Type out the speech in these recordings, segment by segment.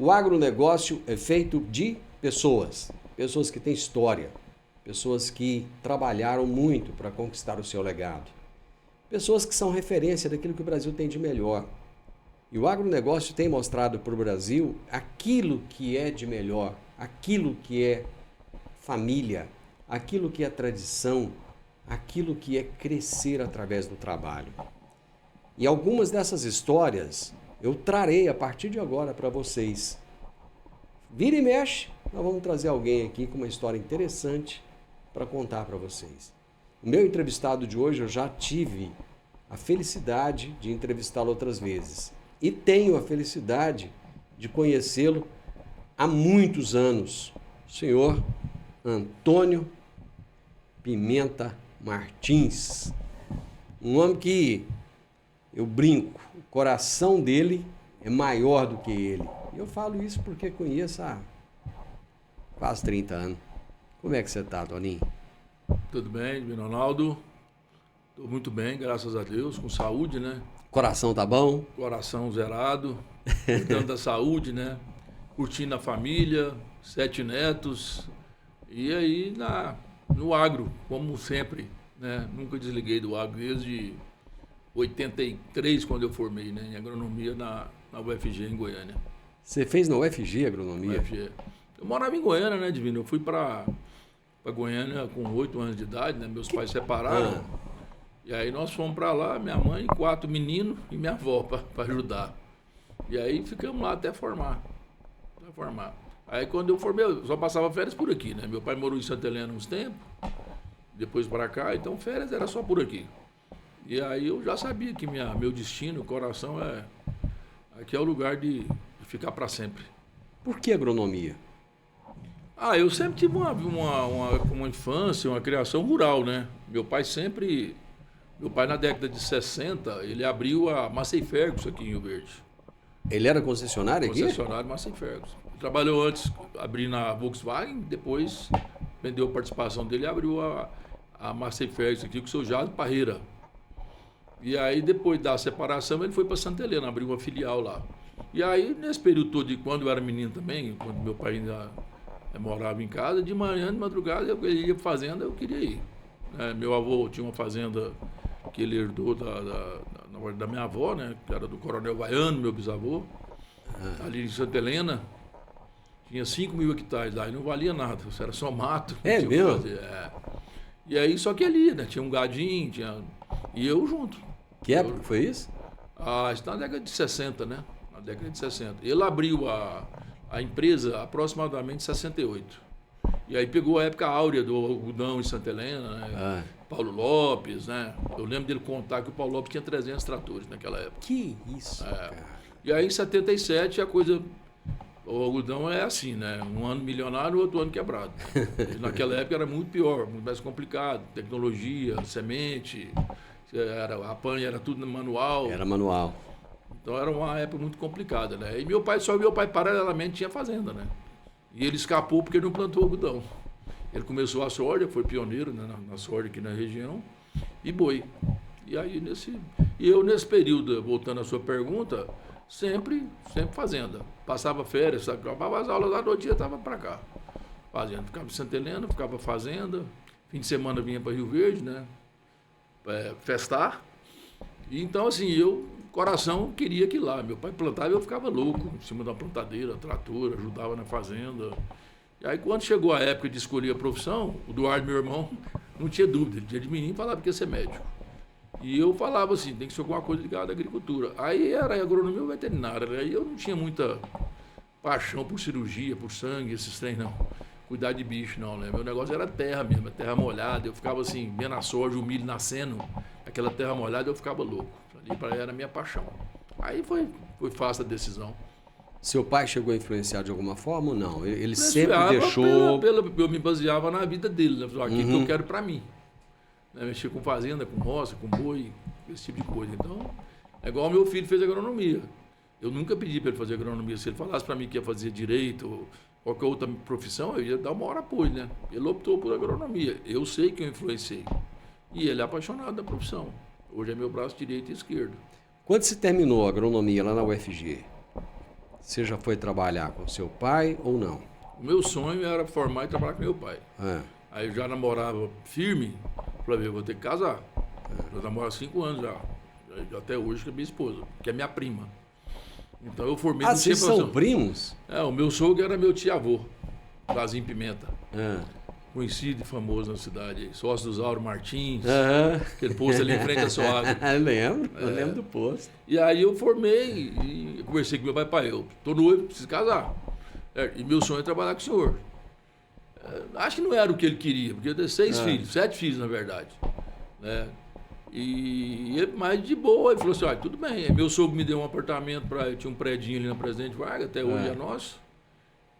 O agronegócio é feito de pessoas, pessoas que têm história, pessoas que trabalharam muito para conquistar o seu legado, pessoas que são referência daquilo que o Brasil tem de melhor. E o agronegócio tem mostrado para o Brasil aquilo que é de melhor, aquilo que é família, aquilo que é tradição, aquilo que é crescer através do trabalho. E algumas dessas histórias eu trarei a partir de agora para vocês. Vira e mexe, nós vamos trazer alguém aqui com uma história interessante para contar para vocês. O meu entrevistado de hoje eu já tive a felicidade de entrevistá-lo outras vezes. E tenho a felicidade de conhecê-lo há muitos anos. O senhor Antônio Pimenta Martins. Um homem que, eu brinco, o coração dele é maior do que ele. Eu falo isso porque conheço há quase 30 anos. Como é que você está, Toninho? Tudo bem, Ronaldo? Estou muito bem, graças a Deus, com saúde, né? Coração tá bom? Coração zerado, cuidando da saúde, né? Curtindo a família, 7 netos. E aí no agro, como sempre, né? Nunca desliguei do agro desde 83, quando eu formei, né? Em agronomia na UFG, em Goiânia. Você fez na UFG agronomia? UFG. Eu morava em Goiânia, né, Divino? Eu fui para Goiânia com 8 anos de idade, né? Meus pais separaram. E aí nós fomos para lá, minha mãe, 4 meninos e minha avó para ajudar. E aí ficamos lá até formar. Aí quando eu formei, eu só passava férias por aqui, né? Meu pai morou em Santa Helena uns tempos, depois para cá, então férias era só por aqui. E aí eu já sabia que meu destino, coração aqui é o lugar de ficar para sempre. Por que agronomia? Eu sempre tive uma infância, uma criação rural, né? Meu pai na década de 60, ele abriu a Massey Ferguson aqui em Rio Verde. Ele era concessionário aqui? Concessionário Massey Ferguson. Ele trabalhou antes abrindo a Volkswagen, depois vendeu a participação dele e abriu a Massey Ferguson aqui com o seu Jado Parreira. E aí, depois da separação, ele foi para Santa Helena, abriu uma filial lá. E aí, nesse período todo, quando eu era menino também, quando meu pai ainda morava em casa, de manhã, de madrugada, eu ia para fazenda, eu queria ir. Meu avô tinha uma fazenda que ele herdou da minha avó, né? Que era do Coronel Vaiano, meu bisavô, ali em Santa Helena. Tinha 5.000 hectares lá e não valia nada, era só mato. É mesmo? E aí, só que ali, né? Tinha um gadinho, e eu junto. Que época foi isso? Isso na década de 60, né? Na década de 60. Ele abriu a empresa aproximadamente em 68. E aí pegou a época áurea do algodão em Santa Helena, né? Paulo Lopes, né? Eu lembro dele contar que o Paulo Lopes tinha 300 tratores naquela época. Que isso, cara. E aí em 77 a coisa... O algodão é assim, né? Um ano milionário, outro ano quebrado. Naquela época era muito pior, muito mais complicado. Tecnologia, semente, a panha era tudo manual. Era manual. Então era uma época muito complicada, né? E meu pai paralelamente tinha fazenda, né? E ele escapou porque ele não plantou algodão. Ele começou a soja, foi pioneiro, né, na soja aqui na região, e boi. E aí eu nesse período, voltando à sua pergunta, sempre fazenda. Passava férias, acabava as aulas da noite e estava para cá. Fazenda. Ficava em Santa Helena, ficava fazenda. Fim de semana vinha para Rio Verde, né? Festar. E então, assim, coração queria que lá. Meu pai plantava e eu ficava louco, em cima da plantadeira, trator, ajudava na fazenda. E aí, quando chegou a época de escolher a profissão, o Eduardo, meu irmão, não tinha dúvida. Ele tinha de menino e falava que ia ser médico. E eu falava assim, tem que ser alguma coisa ligada à agricultura. Aí era agronomia ou veterinária, né? Aí eu não tinha muita paixão por cirurgia, por sangue, esses trem, não. Cuidar de bicho, não, né? Meu negócio era terra mesmo, terra molhada. Eu ficava assim, vendo a soja, o milho nascendo, aquela terra molhada, eu ficava louco. Ali era a minha paixão. Aí foi fácil a decisão. Seu pai chegou a influenciar de alguma forma ou não? Ele sempre deixou... Eu me baseava na vida dele, né? Aquilo que eu quero pra mim. Mexer com fazenda, com roça, com boi, esse tipo de coisa. Então, é igual meu filho fez agronomia. Eu nunca pedi para ele fazer agronomia. Se ele falasse para mim que ia fazer direito ou qualquer outra profissão, eu ia dar o maior apoio, né? Ele optou por agronomia. Eu sei que eu influenciei. E ele é apaixonado da profissão. Hoje é meu braço direito e esquerdo. Quando você terminou a agronomia lá na UFG, Você já foi trabalhar com seu pai ou não? O meu sonho era formar e trabalhar com meu pai. É. Aí eu já namorava firme, falei, eu vou ter que casar. Eu namoro há 5 anos já. Até hoje que é minha esposa, que é minha prima. Então eu formei... Vocês são primos? O meu sogro era meu tio-avô, Brasil Pimenta. É. Conhecido e famoso na cidade. Sócio do Zauro Martins, Aham. aquele posto ali em frente à sua água. Eu lembro do posto. E aí eu formei e conversei com meu pai, eu tô noivo, preciso casar. E meu sonho é trabalhar com o senhor. Acho que não era o que ele queria, porque eu tenho 6 filhos, 7 filhos na verdade. Né? E ele mais de boa, ele falou assim, olha, tudo bem. Aí meu sogro me deu um apartamento, eu tinha um predinho ali na Presidente Vargas, até hoje é nosso.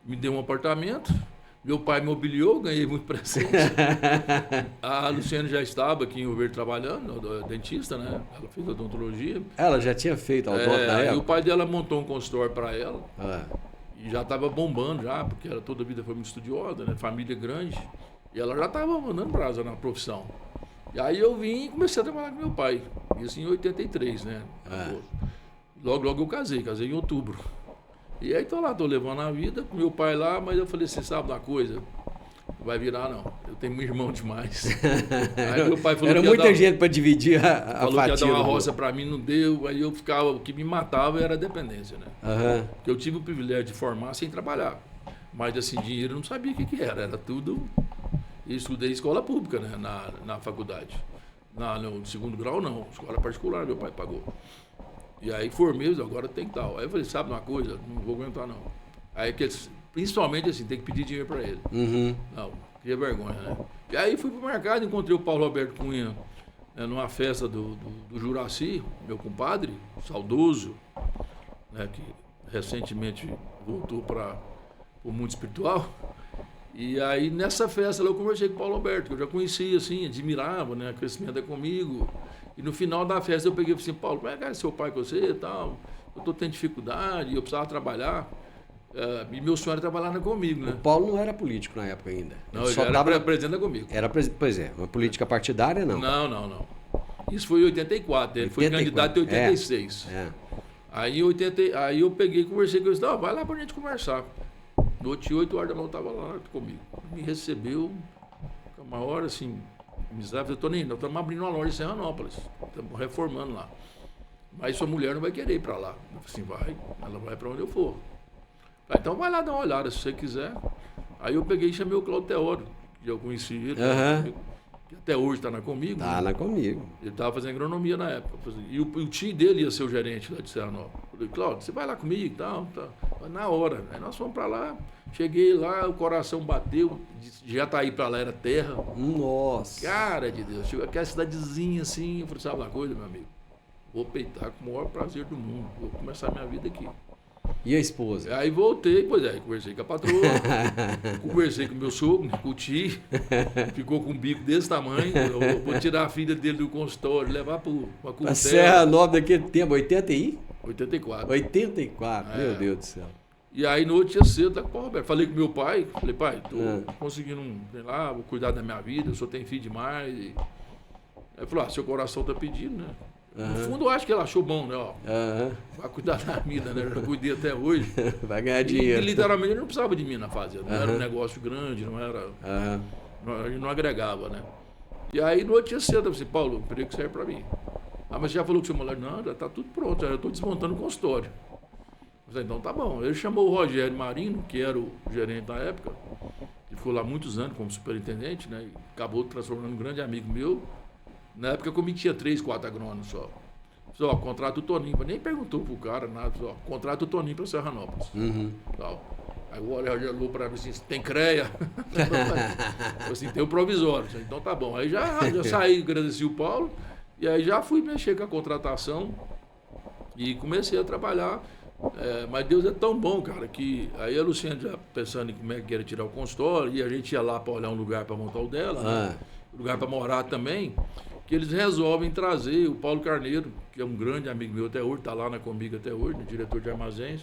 Me deu um apartamento. Meu pai mobiliou, ganhei muito presente. A Luciana já estava aqui em Rio Verde trabalhando, dentista, né? Ela fez odontologia. Ela já tinha feito a odonto na época? E o pai dela montou um consultório para ela. Ah. E já estava bombando já, porque ela toda a vida foi muito estudiosa, né? Família grande. E ela já estava mandando brasa na profissão. E aí eu vim e comecei a trabalhar com meu pai. Isso em 83, né? Logo eu casei em outubro. E aí tô levando a vida com meu pai lá, mas eu falei assim, sabe uma coisa? Não vai virar não, eu tenho um irmão demais. Aí meu pai falou era que muita gente para dividir a falou fatia. Falou que ia dar uma roça para mim, não deu. Aí eu ficava, o que me matava era a dependência, né? Uhum. Porque eu tive o privilégio de formar sem trabalhar. Mas assim, dinheiro eu não sabia o que era tudo... Eu estudei escola pública, né? Na faculdade. No segundo grau não, escola particular meu pai pagou. E aí formei, agora tem que tal. Aí eu falei, sabe uma coisa? Não vou aguentar não. Aí principalmente assim, tem que pedir dinheiro para ele. Uhum. Não, que vergonha, né? E aí fui pro mercado, encontrei o Paulo Roberto Cunha numa festa do Juraci, meu compadre, saudoso, né, que recentemente voltou para o mundo espiritual. E aí nessa festa eu conversei com o Paulo Roberto, que eu já conhecia, assim, admirava, né? O crescimento é comigo. E no final da festa eu peguei e falei assim, Paulo, como é que é seu pai com você e tal? Eu tô tendo dificuldade, eu precisava trabalhar. E meu sonho era trabalhar comigo, né? O Paulo não era político na época ainda. Não, ele só era presidente comigo. Pois é, uma política partidária não. Não. Isso foi em 84, ele foi candidato em 86. Aí eu peguei e conversei com ele, não, vai lá pra gente conversar. No outro dia, 8 horas da manhã, eu estava lá comigo. Me recebeu com a maior, assim, amizade. Eu tô nem indo, nós estamos abrindo uma loja em Serranópolis. Estamos reformando lá. Mas sua mulher não vai querer ir para lá. Eu falei assim, vai, ela vai para onde eu for. Falei, então vai lá dar uma olhada, se você quiser. Aí eu peguei e chamei o Cláudio Teório, que eu conheci ele, que até hoje está na Comigo. Está na Comigo. Ele estava fazendo agronomia na época. E o tio dele ia ser o gerente lá de Serranópolis. Eu falei, Cláudio, você vai lá comigo e tal, tá. Na hora. Aí nós fomos para lá, cheguei lá, o coração bateu, de Jataí para lá era terra. Nossa! Cara de Deus, chegou aquela cidadezinha assim, eu falei, sabe uma coisa, meu amigo? Vou peitar com o maior prazer do mundo, vou começar minha vida aqui. E a esposa? Aí voltei, conversei com a patroa, conversei com o meu sogro, com o tio, ficou com um bico desse tamanho, eu vou tirar a filha dele do consultório, levar para uma curtela. A Serranópolis daquele tempo, 84. 84, meu Deus do céu. E aí no outro dia cedo, tá com o Roberto. Falei com meu pai, pai, tô conseguindo, sei lá, vou cuidar da minha vida, eu só tenho filho demais. Aí ele falou, seu coração tá pedindo, né? No fundo, eu acho que ela achou bom, né? Ó, vai cuidar da vida, né? Eu já cuidei até hoje. Vai ganhar dinheiro. E literalmente ele não precisava de mim na fazenda. Não era um negócio grande, não era. Não agregava, né? E aí no outro dia cedo, eu falei assim, Paulo, o emprego serve pra mim. Mas você já falou com o seu mulher? Não, já tá tudo pronto, já estou desmontando o consultório. Eu falei, então tá bom. Ele chamou o Rogério Marino, que era o gerente da época, que ficou lá muitos anos como superintendente, né? E acabou transformando um grande amigo meu. Na época eu cometia 3, 4 agrônomos só. Falei, contrata o Toninho. Nem perguntou pro cara nada. Falei, contrata o Toninho para Serranópolis. Tal. Aí o Rogério olhou para mim assim, tem CREA? Assim, tem o provisório. Falei, então tá bom. Aí já saí, agradeci o Paulo. E aí já fui mexer com a contratação e comecei a trabalhar. Mas Deus é tão bom, cara, que aí a Luciana já pensando em como é que era tirar o consultório, e a gente ia lá para olhar um lugar para montar o dela, né? Lugar para morar também, que eles resolvem trazer o Paulo Carneiro, que é um grande amigo meu até hoje, está lá comigo até hoje, diretor de armazéns,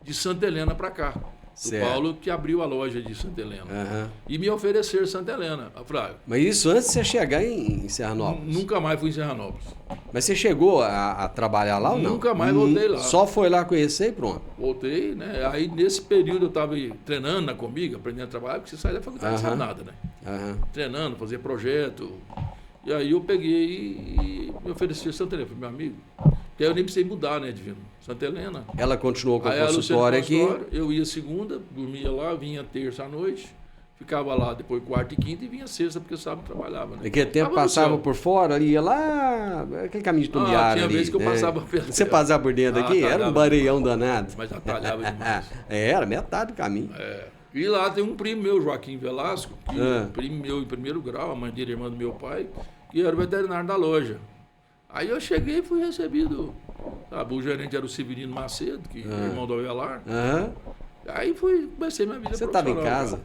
de Santa Helena para cá. Certo. Paulo que abriu a loja de Santa Helena. E me ofereceram Santa Helena. Eu falei, mas isso antes de você chegar em Serranópolis? Nunca mais fui em Serranópolis. Mas você chegou a trabalhar lá ou não? Nunca mais voltei lá. Só foi lá conhecer e pronto? Voltei, né? Aí nesse período eu estava treinando na Comigo, aprendendo a trabalhar, porque você sai da faculdade não sabe nada, né? Treinando, fazer projeto. E aí eu peguei e me ofereci a Santa Helena. Falei, meu amigo, porque aí eu nem precisei mudar, né, Divino? Santa Helena. Ela continuou com a Aí consultória aqui? Eu ia segunda, dormia lá, vinha terça à noite, ficava lá depois quarta e quinta e vinha sexta, porque sábado trabalhava, né? Naquele tempo passava por fora, ia lá, aquele caminho de Tumiara tinha vezes que eu passava perto. Você passava por dentro aqui? Era um bareião danado. Mas atalhava demais. Era metade do caminho. E lá tem um primo meu, Joaquim Velasco, que é primo meu em primeiro grau, a mãe dele, irmã do meu pai, que era o veterinário da loja. Aí eu cheguei e fui recebido. Sabe, o gerente era o Severino Macedo, que é irmão do Avelar. Aí comecei minha vida profissional. Você estava em casa?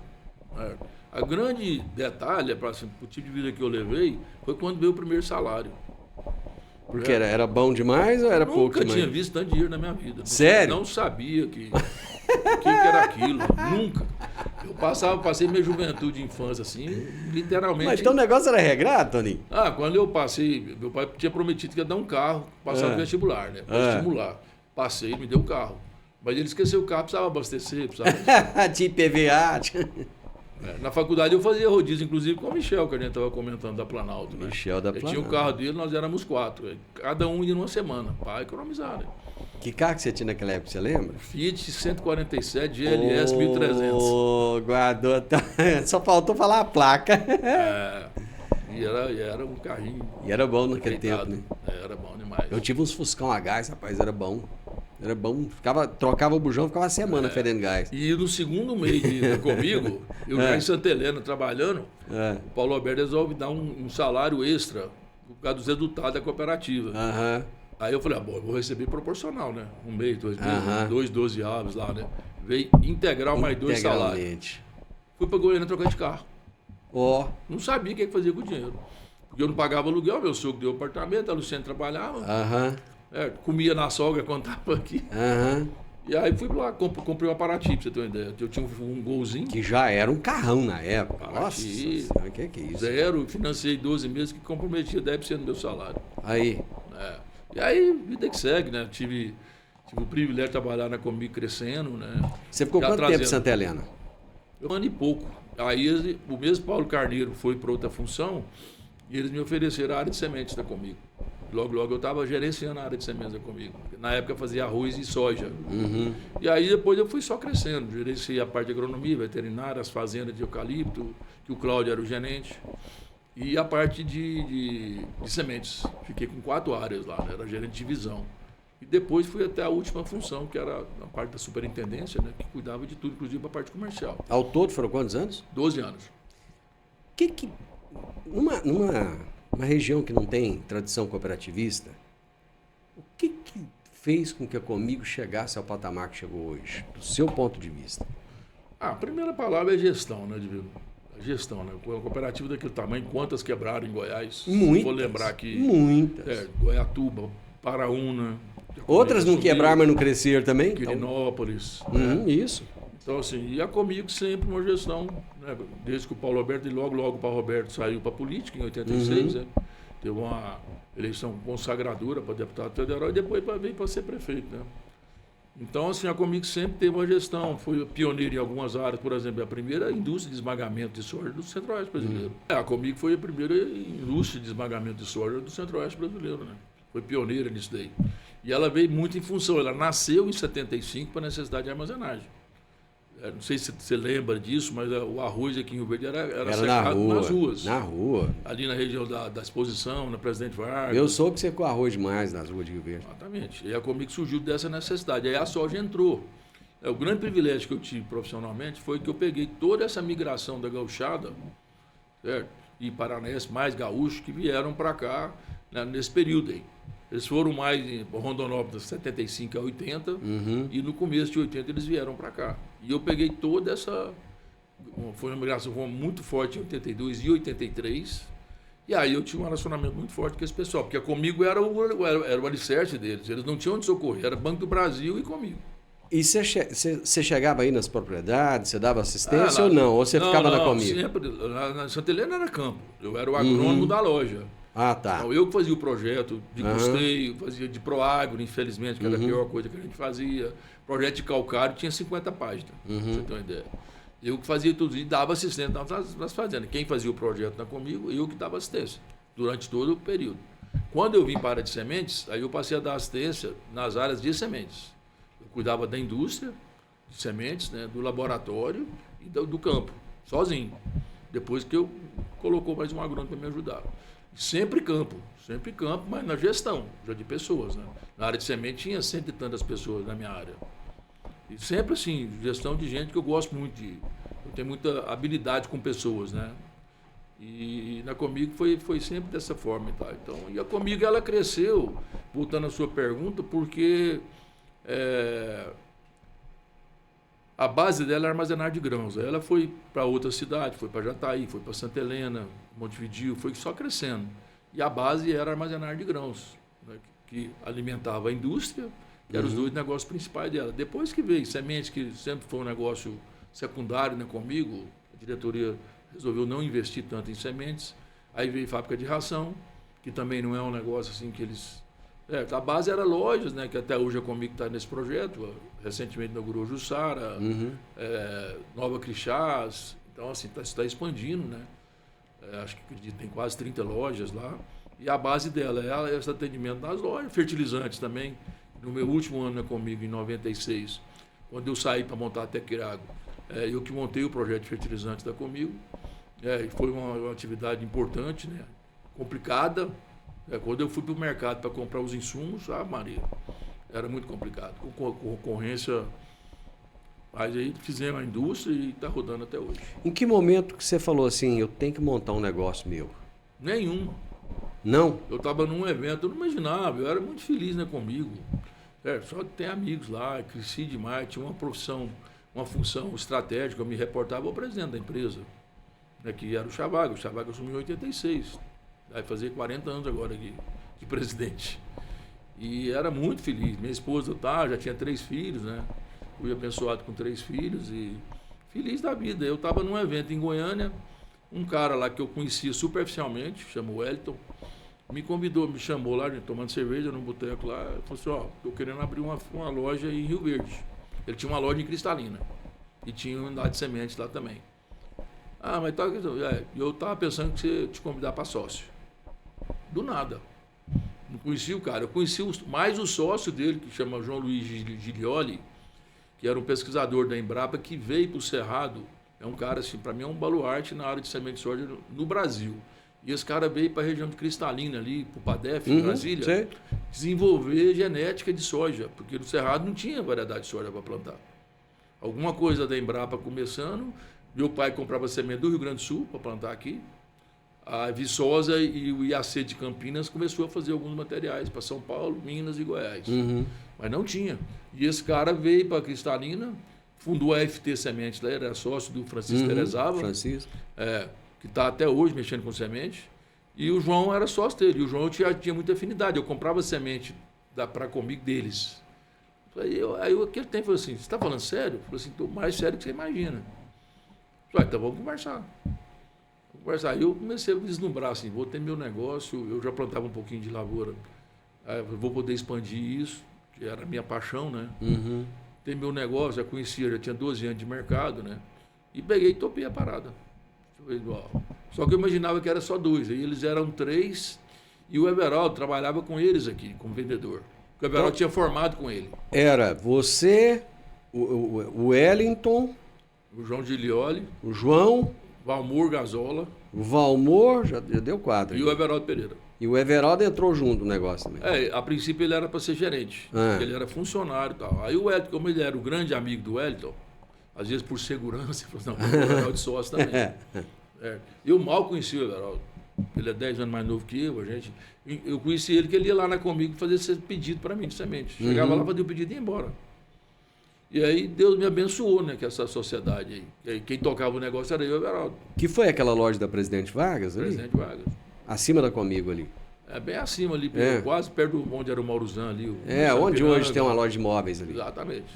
A grande detalhe, assim, o tipo de vida que eu levei, foi quando veio o primeiro salário. Porque era bom demais ou era pouco demais? Nunca tinha visto tanto dinheiro na minha vida. Sério? Não sabia o que era aquilo. Nunca. Eu passei minha juventude e infância assim, literalmente. Mas então o negócio era regrado, Toninho? Quando eu passei, meu pai tinha prometido que ia dar um carro, passar no vestibular, né? Para estimular. Passei, me deu o carro. Mas ele esqueceu o carro, precisava abastecer, precisava... Tinha PVA. Na faculdade eu fazia rodízio, inclusive com o Michel, que a gente estava comentando da Planalto. Né? Michel da Planalto. Tinha o carro dele, nós éramos 4. Cada um ia numa semana, para economizar, né? Que carro que você tinha naquela época, você lembra? Fiat 147 GLS 1300. Guardou. Só faltou falar a placa. E era um carrinho. E era bom naquele tempo, né? Era bom demais. Eu tive uns Fuscão a gás, rapaz, era bom. Era bom. Trocava o bujão, ficava uma semana fedendo gás. E no segundo mês comigo, eu já em Santa Helena trabalhando, o Paulo Alberto resolve dar um salário extra por causa dos resultados da cooperativa. Aí eu falei, eu vou receber proporcional, né? Um mês, 2 meses, 2 12 aves lá, né? Veio integral mais 2 salários. Fui pra Goiânia trocar de carro. Não sabia o que fazer com o dinheiro. Porque eu não pagava aluguel, meu sogro deu apartamento, a Luciana trabalhava. Comia na sogra quando tava aqui. E aí fui lá, comprei um Paraty, pra você ter uma ideia. Eu tinha um Golzinho. Que já era um carrão na época. Nossa, o que é isso? Zero, financei 12 meses, que comprometia 10% do meu salário. Aí. E aí, vida que segue, né? Tive o privilégio de trabalhar na Comigo crescendo, né? Você ficou quanto tempo em Santa Helena? Um ano e pouco. Aí o mesmo Paulo Carneiro foi para outra função e eles me ofereceram a área de sementes da Comigo. Logo eu estava gerenciando a área de sementes da Comigo. Na época eu fazia arroz e soja. E aí depois eu fui só crescendo. Gerenciei a parte de agronomia, veterinária, as fazendas de eucalipto, que o Cláudio era o gerente. E a parte de sementes. Fiquei com 4 áreas lá, né? Era gerente de divisão. E depois fui até a última função, que era a parte da superintendência, né? Que cuidava de tudo, inclusive a parte comercial. Ao todo foram quantos anos? 12 anos. Numa região que não tem tradição cooperativista, o que fez com que a Comigo chegasse ao patamar que chegou hoje, do seu ponto de vista? A primeira palavra é gestão, né, Divino? Gestão, né? A cooperativa daquele tamanho, quantas quebraram em Goiás? Muitas. Vou lembrar aqui. Muitas. Goiatuba, Paraúna. Outras não quebraram, mas não cresceram também? Quirinópolis. Isso. Então, assim, e a Comigo sempre uma gestão, né? Desde que o Paulo Alberto, e logo o Paulo Alberto saiu para a política, em 86, né? Teve uma eleição consagradora para deputado federal e depois veio para ser prefeito, né? Então, assim, a Comigo sempre teve uma gestão, foi pioneira em algumas áreas, por exemplo, a primeira indústria de esmagamento de soja do Centro-Oeste brasileiro. A Comigo foi a primeira indústria de esmagamento de soja do Centro-Oeste brasileiro, né? Foi pioneira nisso daí. E ela veio muito em função, ela nasceu em 75 para necessidade de armazenagem. Não sei se você lembra disso, mas o arroz aqui em Rio Verde era secado nas ruas. Na rua. Ali na região da exposição, na Presidente Vargas. Eu soube que secou arroz demais nas ruas de Rio Verde. Exatamente. E a Comigo surgiu dessa necessidade. Aí a soja entrou. O grande privilégio que eu tive profissionalmente foi que eu peguei toda essa migração da gauchada, certo? E paranense, mais gaúchos, que vieram para cá, né, nesse período aí. Eles foram mais em Rondonópolis, 75 a 80, e no começo de 80 eles vieram para cá. E eu peguei toda essa... Foi uma migração muito forte em 82 e 83, e aí eu tinha um relacionamento muito forte com esse pessoal, porque Comigo era o alicerce deles, eles não tinham onde socorrer, era Banco do Brasil e Comigo. E você chegava aí nas propriedades, você dava assistência ou não? Ou você ficava na Comigo? Sempre. Na Santa Helena era campo. Eu era o agrônomo da loja. Ah, tá. Então, eu que fazia o projeto de custeio, fazia de Proagro, infelizmente, que era a pior coisa que a gente fazia. Projeto de calcário tinha 50 páginas, pra você ter uma ideia. Eu que fazia tudo e dava assistência nas fazendas. Quem fazia o projeto na Comigo, eu que dava assistência durante todo o período. Quando eu vim para a área de sementes, aí eu passei a dar assistência nas áreas de sementes. Eu cuidava da indústria de sementes, né, do laboratório e do campo, sozinho. Depois que eu colocou mais um agrônomo para me ajudar. Sempre campo, mas na gestão, já de pessoas, né? Na área de semente tinha 100 e tantas pessoas na minha área. E sempre assim, gestão de gente que eu gosto muito de. Eu tenho muita habilidade com pessoas, né? E na Comigo foi sempre dessa forma. Tá? Então, e a Comigo ela cresceu, voltando à sua pergunta, porque a base dela é armazenar de grãos. Aí ela foi para outra cidade, foi para Jataí, foi para Santa Helena, Montevidéu, foi só crescendo. E a base era armazenar de grãos, né, que alimentava a indústria, que eram os dois negócios principais dela. Depois que veio sementes, que sempre foi um negócio secundário, né, comigo, a diretoria resolveu não investir tanto em sementes. Aí veio fábrica de ração, que também não é um negócio assim que eles... a base era lojas, né, que até hoje a Comigo está nesse projeto. Recentemente inaugurou Jussara, Nova Crixás. Então, assim, está expandindo, né? Acho que acredito, tem quase 30 lojas lá. E a base dela é esse atendimento nas lojas, fertilizantes também. No meu último ano Comigo, em 96, quando eu saí para montar a Tecirago, eu que montei o projeto de fertilizantes da Comigo. Foi uma atividade importante, né? Complicada. Quando eu fui para o mercado para comprar os insumos, Maria, era muito complicado. Com concorrência, mas aí fizemos a indústria e está rodando até hoje. Em que momento que você falou assim, eu tenho que montar um negócio meu? Nenhum. Não? Eu estava num evento, eu não imaginava, eu era muito feliz, né, comigo. Só tem amigos lá, cresci demais, tinha uma função estratégica, eu me reportava ao presidente da empresa, né, que era o Chavaga. O Chavaga assumiu em 86. Vai fazer 40 anos agora aqui, de presidente. E era muito feliz. Minha esposa já tinha 3 filhos, né? Fui abençoado com 3 filhos e feliz da vida. Eu estava num evento em Goiânia, um cara lá que eu conhecia superficialmente, chamou Wellington, me convidou, me chamou lá, tomando cerveja num boteco lá, falou assim, estou querendo abrir uma loja em Rio Verde. Ele tinha uma loja em Cristalina e tinha uma unidade de sementes lá também. Mas eu estava pensando que te convidar para sócio. Do nada. Não conhecia o cara. Eu conheci mais o sócio dele, que chama João Luiz Giglioli, que era um pesquisador da Embrapa, que veio para o Cerrado. É um cara, assim, para mim é um baluarte na área de semente de soja no Brasil. E esse cara veio para a região de Cristalina, ali, para o PADEF, em Brasília, desenvolver genética de soja, porque no Cerrado não tinha variedade de soja para plantar. Alguma coisa da Embrapa começando, meu pai comprava semente do Rio Grande do Sul para plantar aqui. A Viçosa e o IAC de Campinas começou a fazer alguns materiais para São Paulo, Minas e Goiás. Mas não tinha. E esse cara veio para Cristalina, fundou a FT Sementes, lá, era sócio do Francisco Terezava, que está até hoje mexendo com semente. E o João era sócio dele. E o João tinha muita afinidade. Eu comprava semente para Comigo deles. Aí aquele tempo falou assim, você está falando sério? Eu falei assim, estou mais sério que você imagina. Eu falei, então vamos conversar. Aí eu comecei a vislumbrar assim, vou ter meu negócio, eu já plantava um pouquinho de lavoura, vou poder expandir isso, que era a minha paixão, né? Ter meu negócio, já tinha 12 anos de mercado, né? E peguei e topei a parada. Só que eu imaginava que era só 2, aí eles eram 3 e o Everaldo trabalhava com eles aqui, como vendedor. O Everaldo tinha formado com ele. Era você, o Wellington, o João Giglioli, o João... Valmor Gazola. O Valmor já deu 4. E o Everaldo Pereira. E o Everaldo entrou junto no negócio também. A princípio ele era para ser gerente. Ele era funcionário e tal. Aí o Wellington, como ele era o grande amigo do Wellington, às vezes por segurança, ele falou, não, o Everaldo de sócio também. Eu mal conheci o Everaldo. Ele é 10 anos mais novo que eu conheci ele que ele ia lá na Comigo fazer esse pedido para mim de semente. Chegava lá, fazia o pedido e ia embora. E aí Deus me abençoou, né, com essa sociedade aí. E aí quem tocava o negócio era eu e o Everaldo. Que foi aquela loja da Presidente Vargas ali? Presidente Vargas. Acima da Comigo ali. Bem acima ali, quase perto de onde era o Mauruzan ali. Onde hoje tem uma loja de imóveis ali. Exatamente.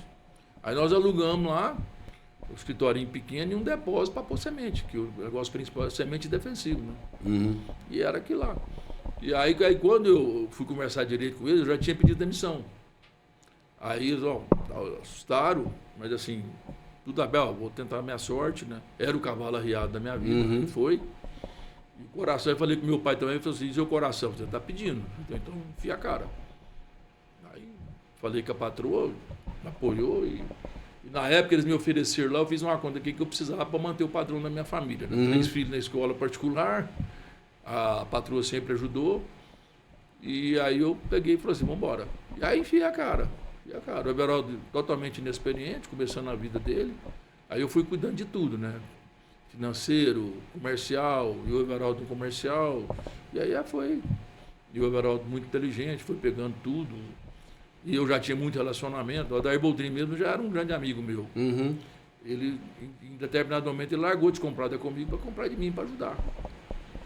Aí nós alugamos lá um escritorinho pequeno e um depósito para pôr semente, que o negócio principal é semente defensiva, né? Uhum. E era aquilo lá. E aí quando eu fui conversar direito com eles, eu já tinha pedido demissão. Aí eles, assustaram, mas assim, tudo bem, vou tentar a minha sorte, né? Era o cavalo arriado da minha vida, Uhum. e foi. E o coração, eu falei com meu pai também, ele falou assim, seu coração, você está pedindo, então enfia a cara. Aí falei com a patroa, me apoiou e na época eles me ofereceram lá, eu fiz uma conta aqui que eu precisava para manter o padrão da minha família. Né? 3 filhos na escola particular, a patroa sempre ajudou, e aí eu peguei e falei assim, vamos embora. E aí enfiei a cara. O Everaldo totalmente inexperiente, começando a vida dele. Aí eu fui cuidando de tudo, né? Financeiro, comercial, e o Everaldo no comercial. E aí foi. E o Everaldo muito inteligente, foi pegando tudo. E eu já tinha muito relacionamento. O Adair Boldrin mesmo já era um grande amigo meu. Uhum. Ele, em determinado momento, ele largou de comprar da comigo para comprar de mim para ajudar.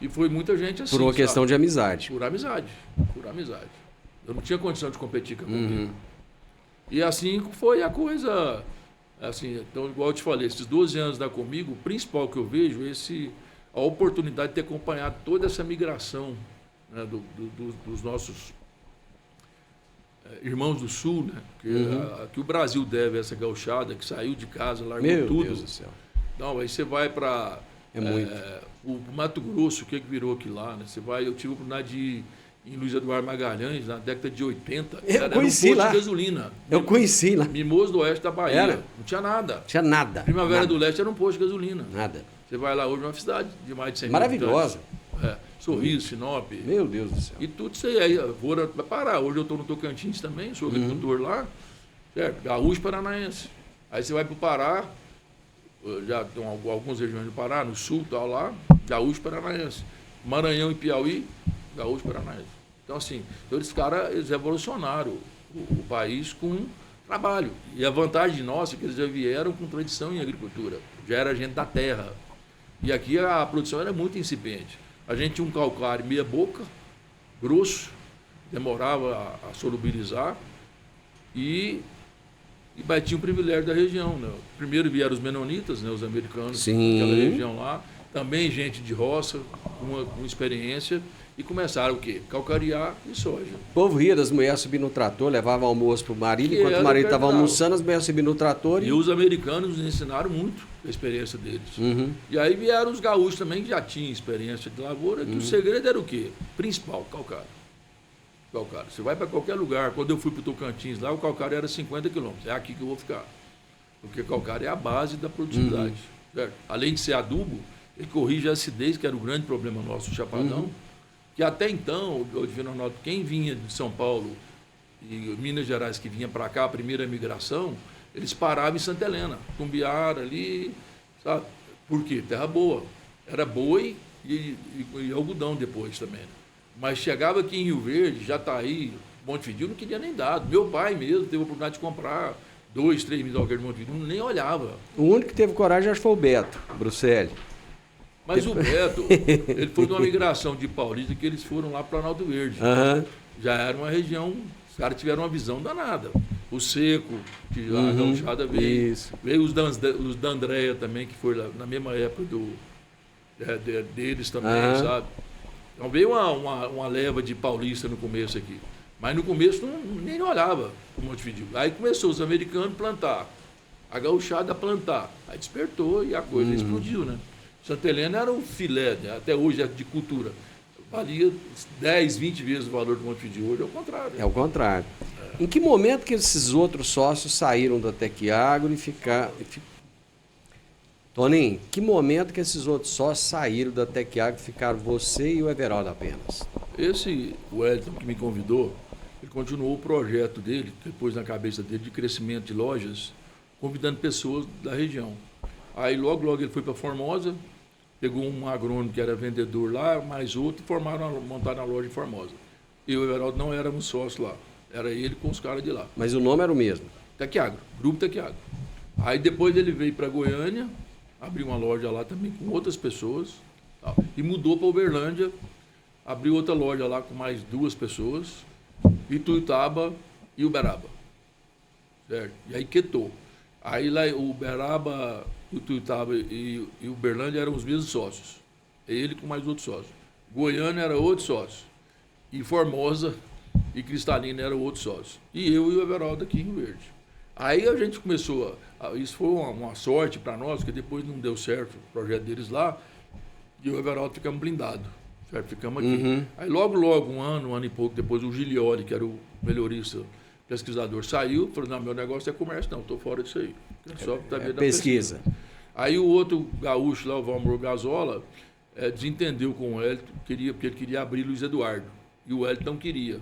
E foi muita gente assim. Por uma questão de amizade. Por amizade. Eu não tinha condição de competir com a comigo. Uhum. E assim foi a coisa, assim, então, igual eu te falei, esses 12 anos da Comigo, o principal que eu vejo é a oportunidade de ter acompanhado toda essa migração, né, dos nossos irmãos do Sul, né, que o Brasil deve a essa gauchada, que saiu de casa, largou Meu tudo. Deus do céu. Não, aí você vai para muito. o Mato Grosso, o que virou aquilo lá, né? Eu tive a oportunidade de ir em Luiz Eduardo Magalhães, na década de 80. Eu conheci era um posto lá. de gasolina. Eu conheci lá. Mimoso do Oeste da Bahia. Era? Não tinha nada. Tinha nada. Primavera nada. do Leste era um posto de gasolina. Nada. Você vai lá hoje, é uma cidade de mais de 100 Maravilhosa. mil habitantes. Sorriso, Sinop. Meu Deus do céu. E tudo isso aí. Vai parar. Hoje eu estou no Tocantins também, sou agricultor lá. Certo? Gaúcho Paranaense. Aí você vai para o Pará, já tem algumas regiões do Pará, no sul, tal lá, Gaúcho Paranaense. Maranhão e Piauí, Gaúcho Paranaense. Então, assim, eles revolucionaram o país com trabalho. E a vantagem nossa é que eles já vieram com tradição em agricultura. Já era gente da terra. E aqui a produção era muito incipiente. A gente tinha um calcário meia boca, grosso, demorava a solubilizar e tinha o privilégio da região. Né? Primeiro vieram os menonitas, né, os americanos, naquela região lá. Também gente de roça, com experiência. E começaram o quê? Calcariar e soja. O povo ria das mulheres subindo no trator, levava almoço pro marido, enquanto o marido estava almoçando, as mulheres subindo no trator. E os americanos nos ensinaram muito a experiência deles. E aí vieram os gaúchos também, que já tinham experiência de lavoura, que o segredo era o quê? Principal, calcário. Você vai para qualquer lugar. Quando eu fui para o Tocantins, lá o calcário era 50 quilômetros. É aqui que eu vou ficar. Porque calcário é a base da produtividade. Certo? Além de ser adubo, ele corrige a acidez, que era o grande problema nosso, o chapadão. Que até então, o Divino Ronaldo, quem vinha de São Paulo e Minas Gerais, que vinha para cá, a primeira migração, eles paravam em Santa Helena, Tumbiara ali, sabe? Por quê? Terra boa. Era boi e algodão depois também. Mas chegava aqui em Rio Verde, Jataí, Montevidéu, não queria nem dado. Meu pai mesmo teve a oportunidade de comprar 2, 3 mil alqueires de Montevidéu, nem olhava. O único que teve coragem, acho que foi o Beto Bruxelli. Mas o Beto, ele foi de uma migração de Paulista que eles foram lá para o Planalto Verde. Já era uma região, os caras tiveram uma visão danada. O Seco, que a gauchada veio. Isso. Veio os da Andréia também, que foi lá, na mesma época deles também, sabe? Então veio uma leva de paulista no começo aqui. Mas no começo nem olhava o Montevidéu. Aí começou os americanos a plantar, a gauchada a plantar. Aí despertou e a coisa explodiu, né? Santa Helena era um filé, né? Até hoje é de cultura. Valia 10, 20 vezes o valor do Montevidéu. Hoje é o contrário. É o contrário. Em que momento que esses outros sócios saíram da Tecagro e ficaram... Toninho, que momento que esses outros sócios saíram da Tecagro e ficaram você e o Everaldo apenas? O Wellington que me convidou, ele continuou o projeto dele, depois na cabeça dele, de crescimento de lojas, convidando pessoas da região. Aí logo ele foi para Formosa, pegou um agrônomo que era vendedor lá, mais outro, e montaram a loja em Formosa. Eu e o Everaldo não éramos sócios lá, era ele com os caras de lá. Mas o nome era o mesmo? Tecagro, Grupo Tecagro. Aí depois ele veio para Goiânia, abriu uma loja lá também com outras pessoas, tá? E mudou para Uberlândia, abriu outra loja lá com mais 2 pessoas, Ituiutaba e Uberaba. Certo? E aí quietou. Aí lá o Uberaba, o Tuiutaba e o Uberlândia eram os mesmos sócios. Ele com mais outros sócios. Goiânia era outro sócio. E Formosa e Cristalina eram outros sócios. E eu e o Everaldo aqui em Rio Verde. Aí a gente começou, isso foi uma sorte para nós, porque depois não deu certo o projeto deles lá, e o Everaldo ficamos blindados. Certo? Ficamos aqui. Uhum. Aí logo, um ano e pouco depois, o Gilioli, que era o melhorista, pesquisador, saiu, falou, não, meu negócio é comércio, não, estou fora disso aí. Só tá vendo a pesquisa. Aí o outro gaúcho lá, o Valmor Gazola, desentendeu com o Hélito, porque ele queria abrir Luiz Eduardo, e o Hélito não queria.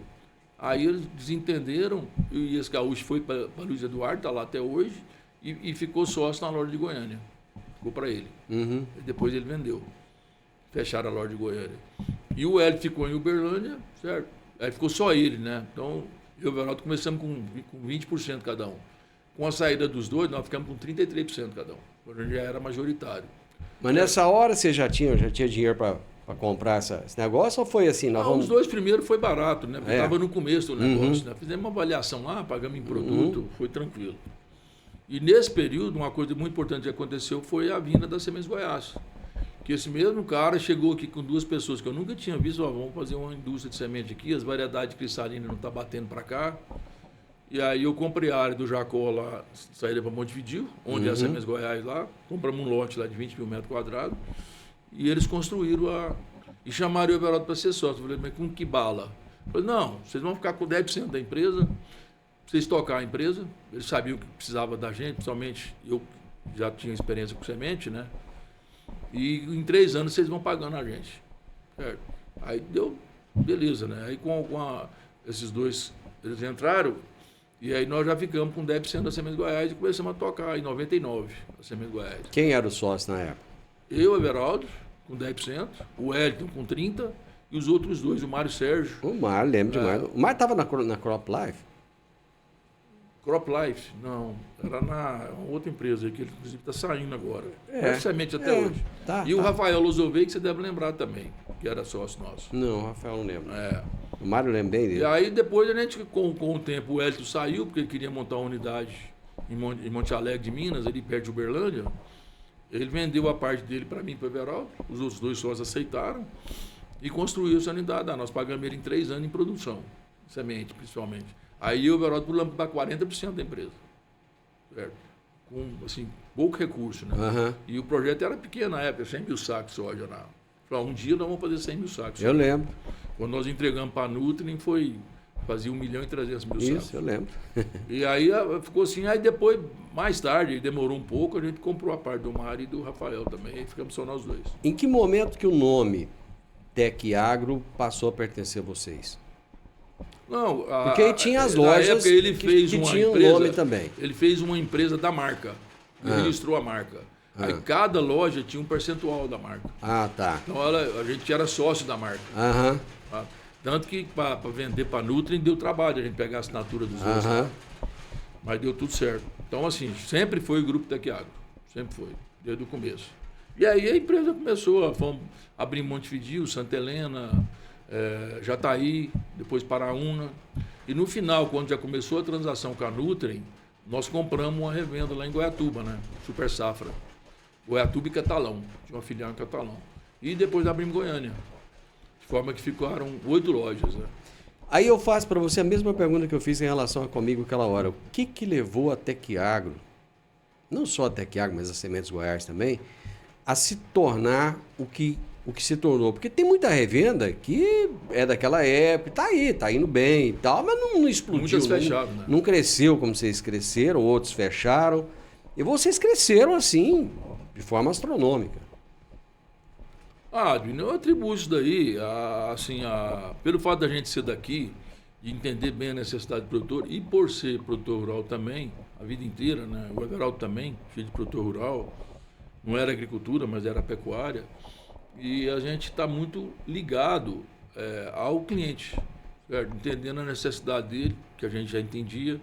Aí eles desentenderam, e esse gaúcho foi para Luiz Eduardo, está lá até hoje, e ficou sócio na loja de Goiânia. Ficou para ele. Uhum. Depois ele vendeu. Fecharam a loja de Goiânia. E o Hélio ficou em Uberlândia, certo? Aí ficou só ele, né? Então, eu e o Everaldo começamos com 20% cada um. Com a saída dos dois, nós ficamos com 33% cada um. Quando a gente já era majoritário. Mas nessa hora você já tinha dinheiro para comprar esse negócio ou foi assim? Os dois primeiros foi barato, né? Porque estava no começo do negócio. Uhum. Né? Fizemos uma avaliação lá, pagamos em produto, foi tranquilo. E nesse período, uma coisa muito importante que aconteceu foi a vinda das Sementes Goiás. Que esse mesmo cara chegou aqui com duas pessoas que eu nunca tinha visto, vamos fazer uma indústria de semente aqui, as variedades de cristalina não estão batendo para cá. E aí eu comprei a área do Jacó lá, saída para Montevidéu, onde é as Sementes Goiás lá, compramos um lote lá de 20 mil metros quadrados, e eles construíram e chamaram o Everaldo para ser sócio. Eu falei, mas com que bala? Eu falei, não, vocês vão ficar com 10% da empresa, vocês tocar a empresa, eles sabiam que precisava da gente, principalmente eu já tinha experiência com semente, né? E em 3 anos vocês vão pagando a gente. Certo? Aí deu, beleza, né? Aí esses dois, eles entraram, e aí nós já ficamos com 10% da Sementes Goiás e começamos a tocar em 99 a Sementes Goiás. Quem era o sócio na época? Eu, Everaldo, com 10%, o Wellington com 30%, e os outros dois, o Mário Sérgio. O Mário, lembro demais. O Mário estava na Crop Life? Crop Life, não. Era na outra empresa que ele, inclusive, está saindo agora. Praticamente até hoje. E o Rafael Lozovei, que você deve lembrar também, que era sócio nosso. Não, o Rafael não lembro. O Mário lembra bem dele. E aí depois a gente, com o tempo, o Hélito saiu, porque ele queria montar uma unidade em Monte Alegre de Minas, ali perto de Uberlândia. Ele vendeu a parte dele para mim e para o Everaldo. Os outros dois sócios aceitaram e construiu essa unidade. Nós pagamos ele em 3 anos em produção, semente principalmente. Aí o Everaldo pulamos para 40% da empresa. Certo? Com, assim, pouco recurso, né? Uhum. E o projeto era pequeno na época, 100 mil sacos de soja. Um dia nós vamos fazer 100 mil sacos. Eu lembro. Quando nós entregamos para a Nutrim, fazia 1.300.000 sacos. Isso, eu lembro. E aí ficou assim, aí depois, mais tarde, demorou um pouco, a gente comprou a parte do Mário e do Rafael também, e ficamos só nós dois. Em que momento que o nome Tec Agro passou a pertencer a vocês? Não, porque aí tinha as lojas época, ele fez que uma tinham empresa, nome também. Ele fez uma empresa da marca, ele registrou a marca. Aí cada loja tinha um percentual da marca. Ah, tá. Então a gente era sócio da marca. Aham. Tá? Tanto que para vender para a Nutrim deu trabalho a gente pegar a assinatura dos outros. Tá? Mas deu tudo certo. Então, assim, sempre foi o Grupo Tec Agro. Sempre foi, desde o começo. E aí a empresa começou, fomos abrir Montevidéu, Santa Helena, Jataí, depois Paraúna. E no final, quando já começou a transação com a Nutrim, nós compramos uma revenda lá em Goiatuba, né? Super Safra. Goiatuba e Catalão. Tinha uma filial em Catalão. E depois abrimos Goiânia. De forma que ficaram 8 lojas. Né? Aí eu faço para você a mesma pergunta que eu fiz em relação a comigo aquela hora. O que levou a Tec Agro, não só a Tec Agro, mas a Sementes Goiás também, a se tornar o que se tornou? Porque tem muita revenda que é daquela época, tá indo bem e tal, mas não explodiu. Muitas fecharam, né? Não cresceu como vocês cresceram, outros fecharam. E vocês cresceram assim, de forma astronômica. Eu atribuo isso daí, pelo fato da gente ser daqui, de entender bem a necessidade do produtor, e por ser produtor rural também, a vida inteira, né? O Everaldo também, filho de produtor rural, não era agricultura, mas era pecuária, e a gente está muito ligado ao cliente, certo? Entendendo a necessidade dele, que a gente já entendia,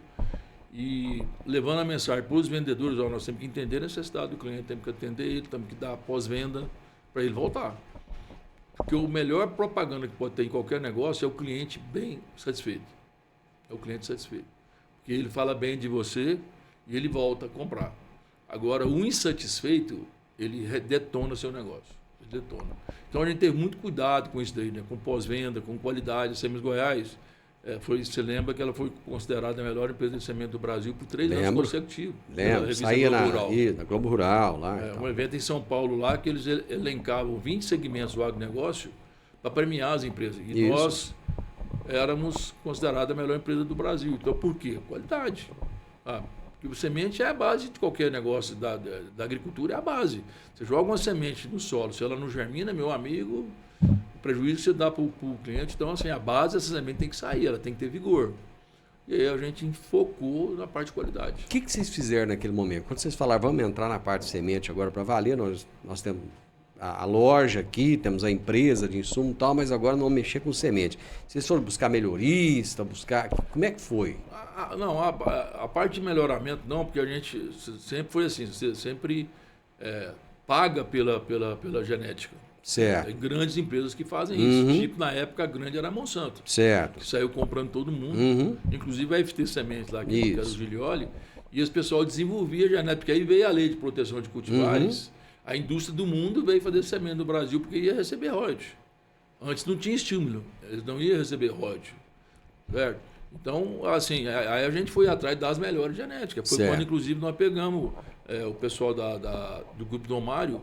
e levando a mensagem para os vendedores, nós temos que entender a necessidade do cliente, temos que atender ele, temos que dar pós-venda, para ele voltar. Porque o melhor propaganda que pode ter em qualquer negócio é o cliente bem satisfeito. É o cliente satisfeito. Porque ele fala bem de você e ele volta a comprar. Agora, o insatisfeito, ele detona seu negócio. Ele detona. Então, a gente teve muito cuidado com isso daí, né? Com pós-venda, com qualidade. A Sementes Goiás, você lembra que ela foi considerada a melhor empresa de semente do Brasil por 3 anos consecutivos. Lembro, saía na Globo Rural. Lá, um evento em São Paulo lá que eles elencavam 20 segmentos do agronegócio para premiar as empresas. E nós éramos considerados a melhor empresa do Brasil. Então, por quê? Qualidade. Porque o semente é a base de qualquer negócio da agricultura, é a base. Você joga uma semente no solo, se ela não germina, meu amigo, o prejuízo que você dá para o cliente. Então, assim, a base dessa semente tem que sair, ela tem que ter vigor. E aí a gente focou na parte de qualidade. O que vocês fizeram naquele momento? Quando vocês falaram, vamos entrar na parte de semente agora para valer, nós temos a loja aqui, temos a empresa de insumo e tal, mas agora não mexer com semente. Vocês foram buscar melhorista, como é que foi? Não, a parte de melhoramento não, porque a gente sempre foi assim, você sempre paga pela genética. Certo. Tem grandes empresas que fazem isso. Tipo, na época, a grande era a Monsanto. Certo. Que saiu comprando todo mundo. Inclusive a FT Sementes lá, que era o Gilioli. E esse pessoal desenvolvia genética. Porque aí veio a lei de proteção de cultivares. A indústria do mundo veio fazer semente no Brasil porque ia receber royalties. Antes não tinha estímulo. Eles não iam receber royalties. Certo? Então, assim, aí a gente foi atrás das melhores genéticas. Foi quando, inclusive, nós pegamos o pessoal do Grupo Dom Mário,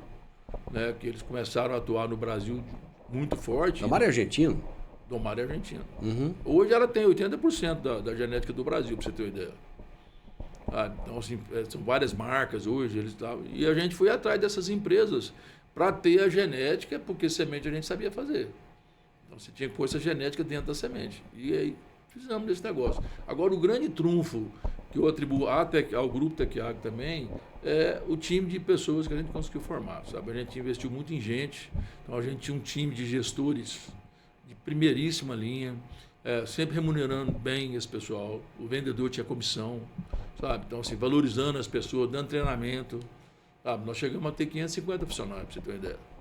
né, que eles começaram a atuar no Brasil muito forte. Dom Mário é argentino? Dom Mário é argentino. Hoje ela tem 80% da genética do Brasil, para você ter uma ideia. Então, assim, são várias marcas hoje. E a gente foi atrás dessas empresas para ter a genética, porque semente a gente sabia fazer. Então, você tinha que pôr essa genética dentro da semente. E aí fizemos desse negócio. Agora, o grande trunfo que eu atribuo ao Grupo Tecag também é o time de pessoas que a gente conseguiu formar, sabe? A gente investiu muito em gente, então a gente tinha um time de gestores de primeiríssima linha, sempre remunerando bem esse pessoal, o vendedor tinha comissão, sabe? Então, assim, valorizando as pessoas, dando treinamento, sabe? Nós chegamos a ter 550 funcionários, para você ter uma ideia.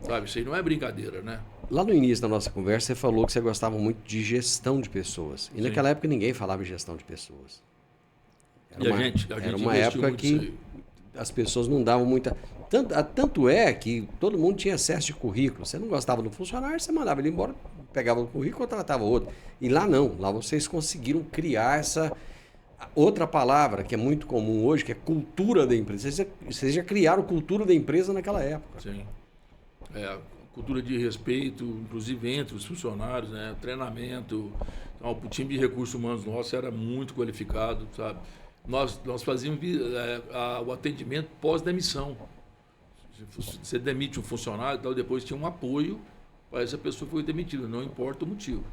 Sabe? Isso aí não é brincadeira, né? Lá no início da nossa conversa, você falou que você gostava muito de gestão de pessoas. E naquela época ninguém falava em gestão de pessoas. Era uma época que as pessoas não davam muita... Tanto é que todo mundo tinha excesso de currículo. Você não gostava do funcionário, você mandava ele embora, pegava o currículo e contratava outro. E lá não. Lá vocês conseguiram criar essa... Outra palavra que é muito comum hoje, que é cultura da empresa. Vocês já criaram cultura da empresa naquela época. Sim. Cultura de respeito, inclusive entre os funcionários, né? Treinamento. Então, o time de recursos humanos nosso era muito qualificado, sabe? Nós fazíamos o atendimento pós-demissão. Você demite um funcionário, então depois tinha um apoio para essa pessoa que foi demitida, não importa o motivo.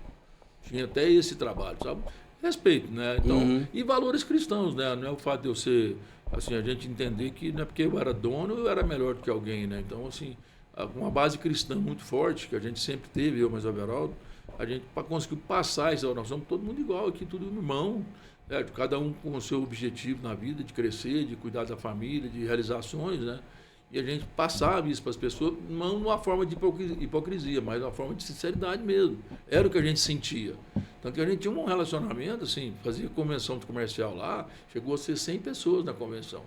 Tinha até esse trabalho, sabe? Respeito, né? Então, e valores cristãos, né? Não é o fato de eu ser, assim, a gente entender que não é porque eu era dono, eu era melhor do que alguém, né? Então, assim, uma base cristã muito forte, que a gente sempre teve, eu mais o Everaldo, a gente conseguiu passar isso, nós somos todo mundo igual aqui, tudo irmão, né? Cada um com o seu objetivo na vida, de crescer, de cuidar da família, de realizações, né? E a gente passava isso para as pessoas, não numa forma de hipocrisia, mas numa forma de sinceridade mesmo. Era o que a gente sentia. Tanto que a gente tinha um relacionamento, assim, fazia convenção de comercial lá, chegou a ser 100 pessoas na convenção.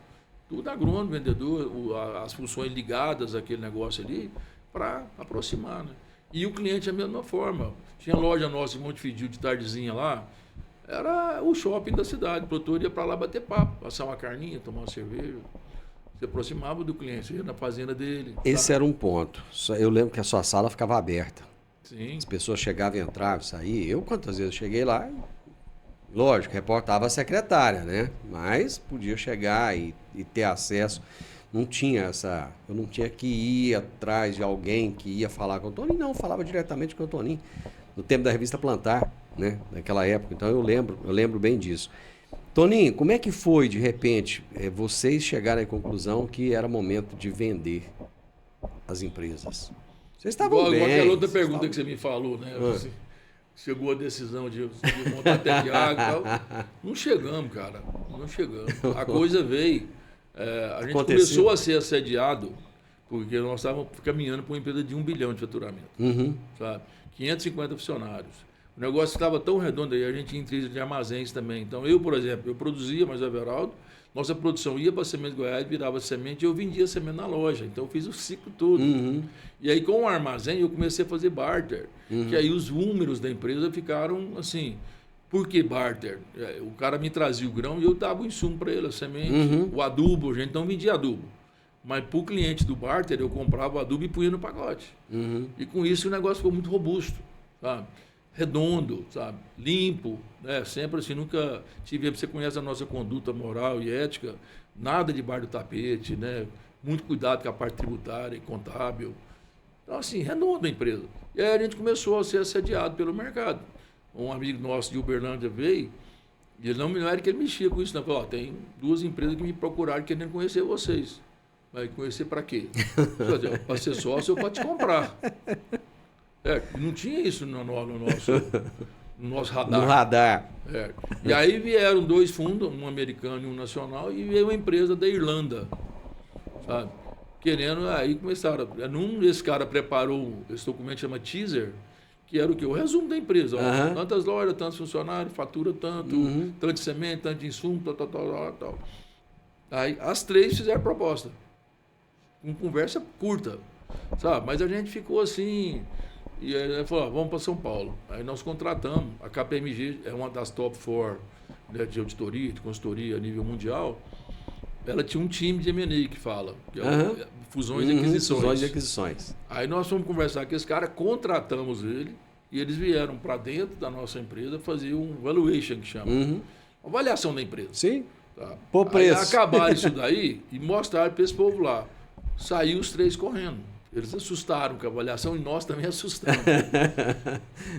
Tudo agrônomo, vendedor, as funções ligadas àquele negócio ali, para aproximar, né? E o cliente a mesma forma. Tinha loja nossa em Montevidéu de tardezinha lá, era o shopping da cidade. O produtor ia para lá bater papo, passar uma carninha, tomar uma cerveja. Se aproximava do cliente, ia na fazenda dele. Esse era um ponto. Eu lembro que a sua sala ficava aberta. Sim. As pessoas chegavam, entravam, saíam. Eu, quantas vezes eu cheguei lá, lógico, reportava a secretária, né? Mas podia chegar e ter acesso. Não tinha essa... Eu não tinha que ir atrás de alguém que ia falar com o Toninho, não. Falava diretamente com o Toninho. No tempo da revista Plantar, né? Naquela época. Então eu lembro bem disso. Toninho, como é que foi, de repente, vocês chegarem à conclusão que era momento de vender as empresas? Vocês estavam bem. Aquela outra pergunta que você me falou, né? Chegou a decisão de montar Tecag e tal. Não chegamos, cara. Não chegamos. A coisa veio. A gente começou a ser assediado porque nós estávamos caminhando para uma empresa de 1 bilhão de faturamento. Sabe? 550 funcionários. O negócio estava tão redondo aí, a gente tinha empresa de armazéns também. Então, eu, por exemplo, eu produzia, mas o Everaldo, Nossa produção ia para Sementes Goiás, virava semente e eu vendia semente na loja. Então eu fiz o ciclo todo. E aí com o armazém eu comecei a fazer barter. Que aí os números da empresa ficaram assim... Por que barter? O cara me trazia o grão e eu dava o insumo para ele, a semente, o adubo, a gente não vendia adubo. Mas para o cliente do barter, eu comprava o adubo e punha no pacote. E com isso o negócio ficou muito robusto, sabe? Redondo, sabe? Limpo, né? Sempre assim, nunca tive... Você conhece a nossa conduta moral e ética, nada debaixo do tapete, né? Muito cuidado com a parte tributária e contábil. Então, assim, redondo a empresa. E aí a gente começou a ser assediado pelo mercado. Um amigo nosso de Uberlândia veio, e ele não era que ele mexia com isso, não. Falou, tem 2 empresas que me procuraram querendo conhecer vocês. Vai conhecer para quê? Para ser sócio ou para te comprar. Não tinha isso no nosso radar. No radar. E aí vieram 2 fundos, um americano e um nacional, e veio uma empresa da Irlanda, sabe? Querendo, aí começaram. Esse cara preparou esse documento, chama teaser, que era o quê? O resumo da empresa. Ó, tantas lojas, tantos funcionários, fatura tanto, tanto de semente, tanto de insumo, tal. Aí as 3 fizeram proposta. Com conversa curta, sabe? Mas a gente ficou assim... E aí ele falou, vamos para São Paulo. Aí nós contratamos. A KPMG é uma das top 4, né, de auditoria, de consultoria a nível mundial. Ela tinha um time de M&A que fala, que é fusões e aquisições. Fusões e aquisições. Aí nós fomos conversar com esse cara, contratamos ele, e eles vieram para dentro da nossa empresa fazer um valuation, que chama. Uma avaliação da empresa. Sim. Tá? Por preço. Aí acabaram isso daí e mostraram para esse povo lá. Saiu os 3 correndo. Eles assustaram com a avaliação e nós também assustamos.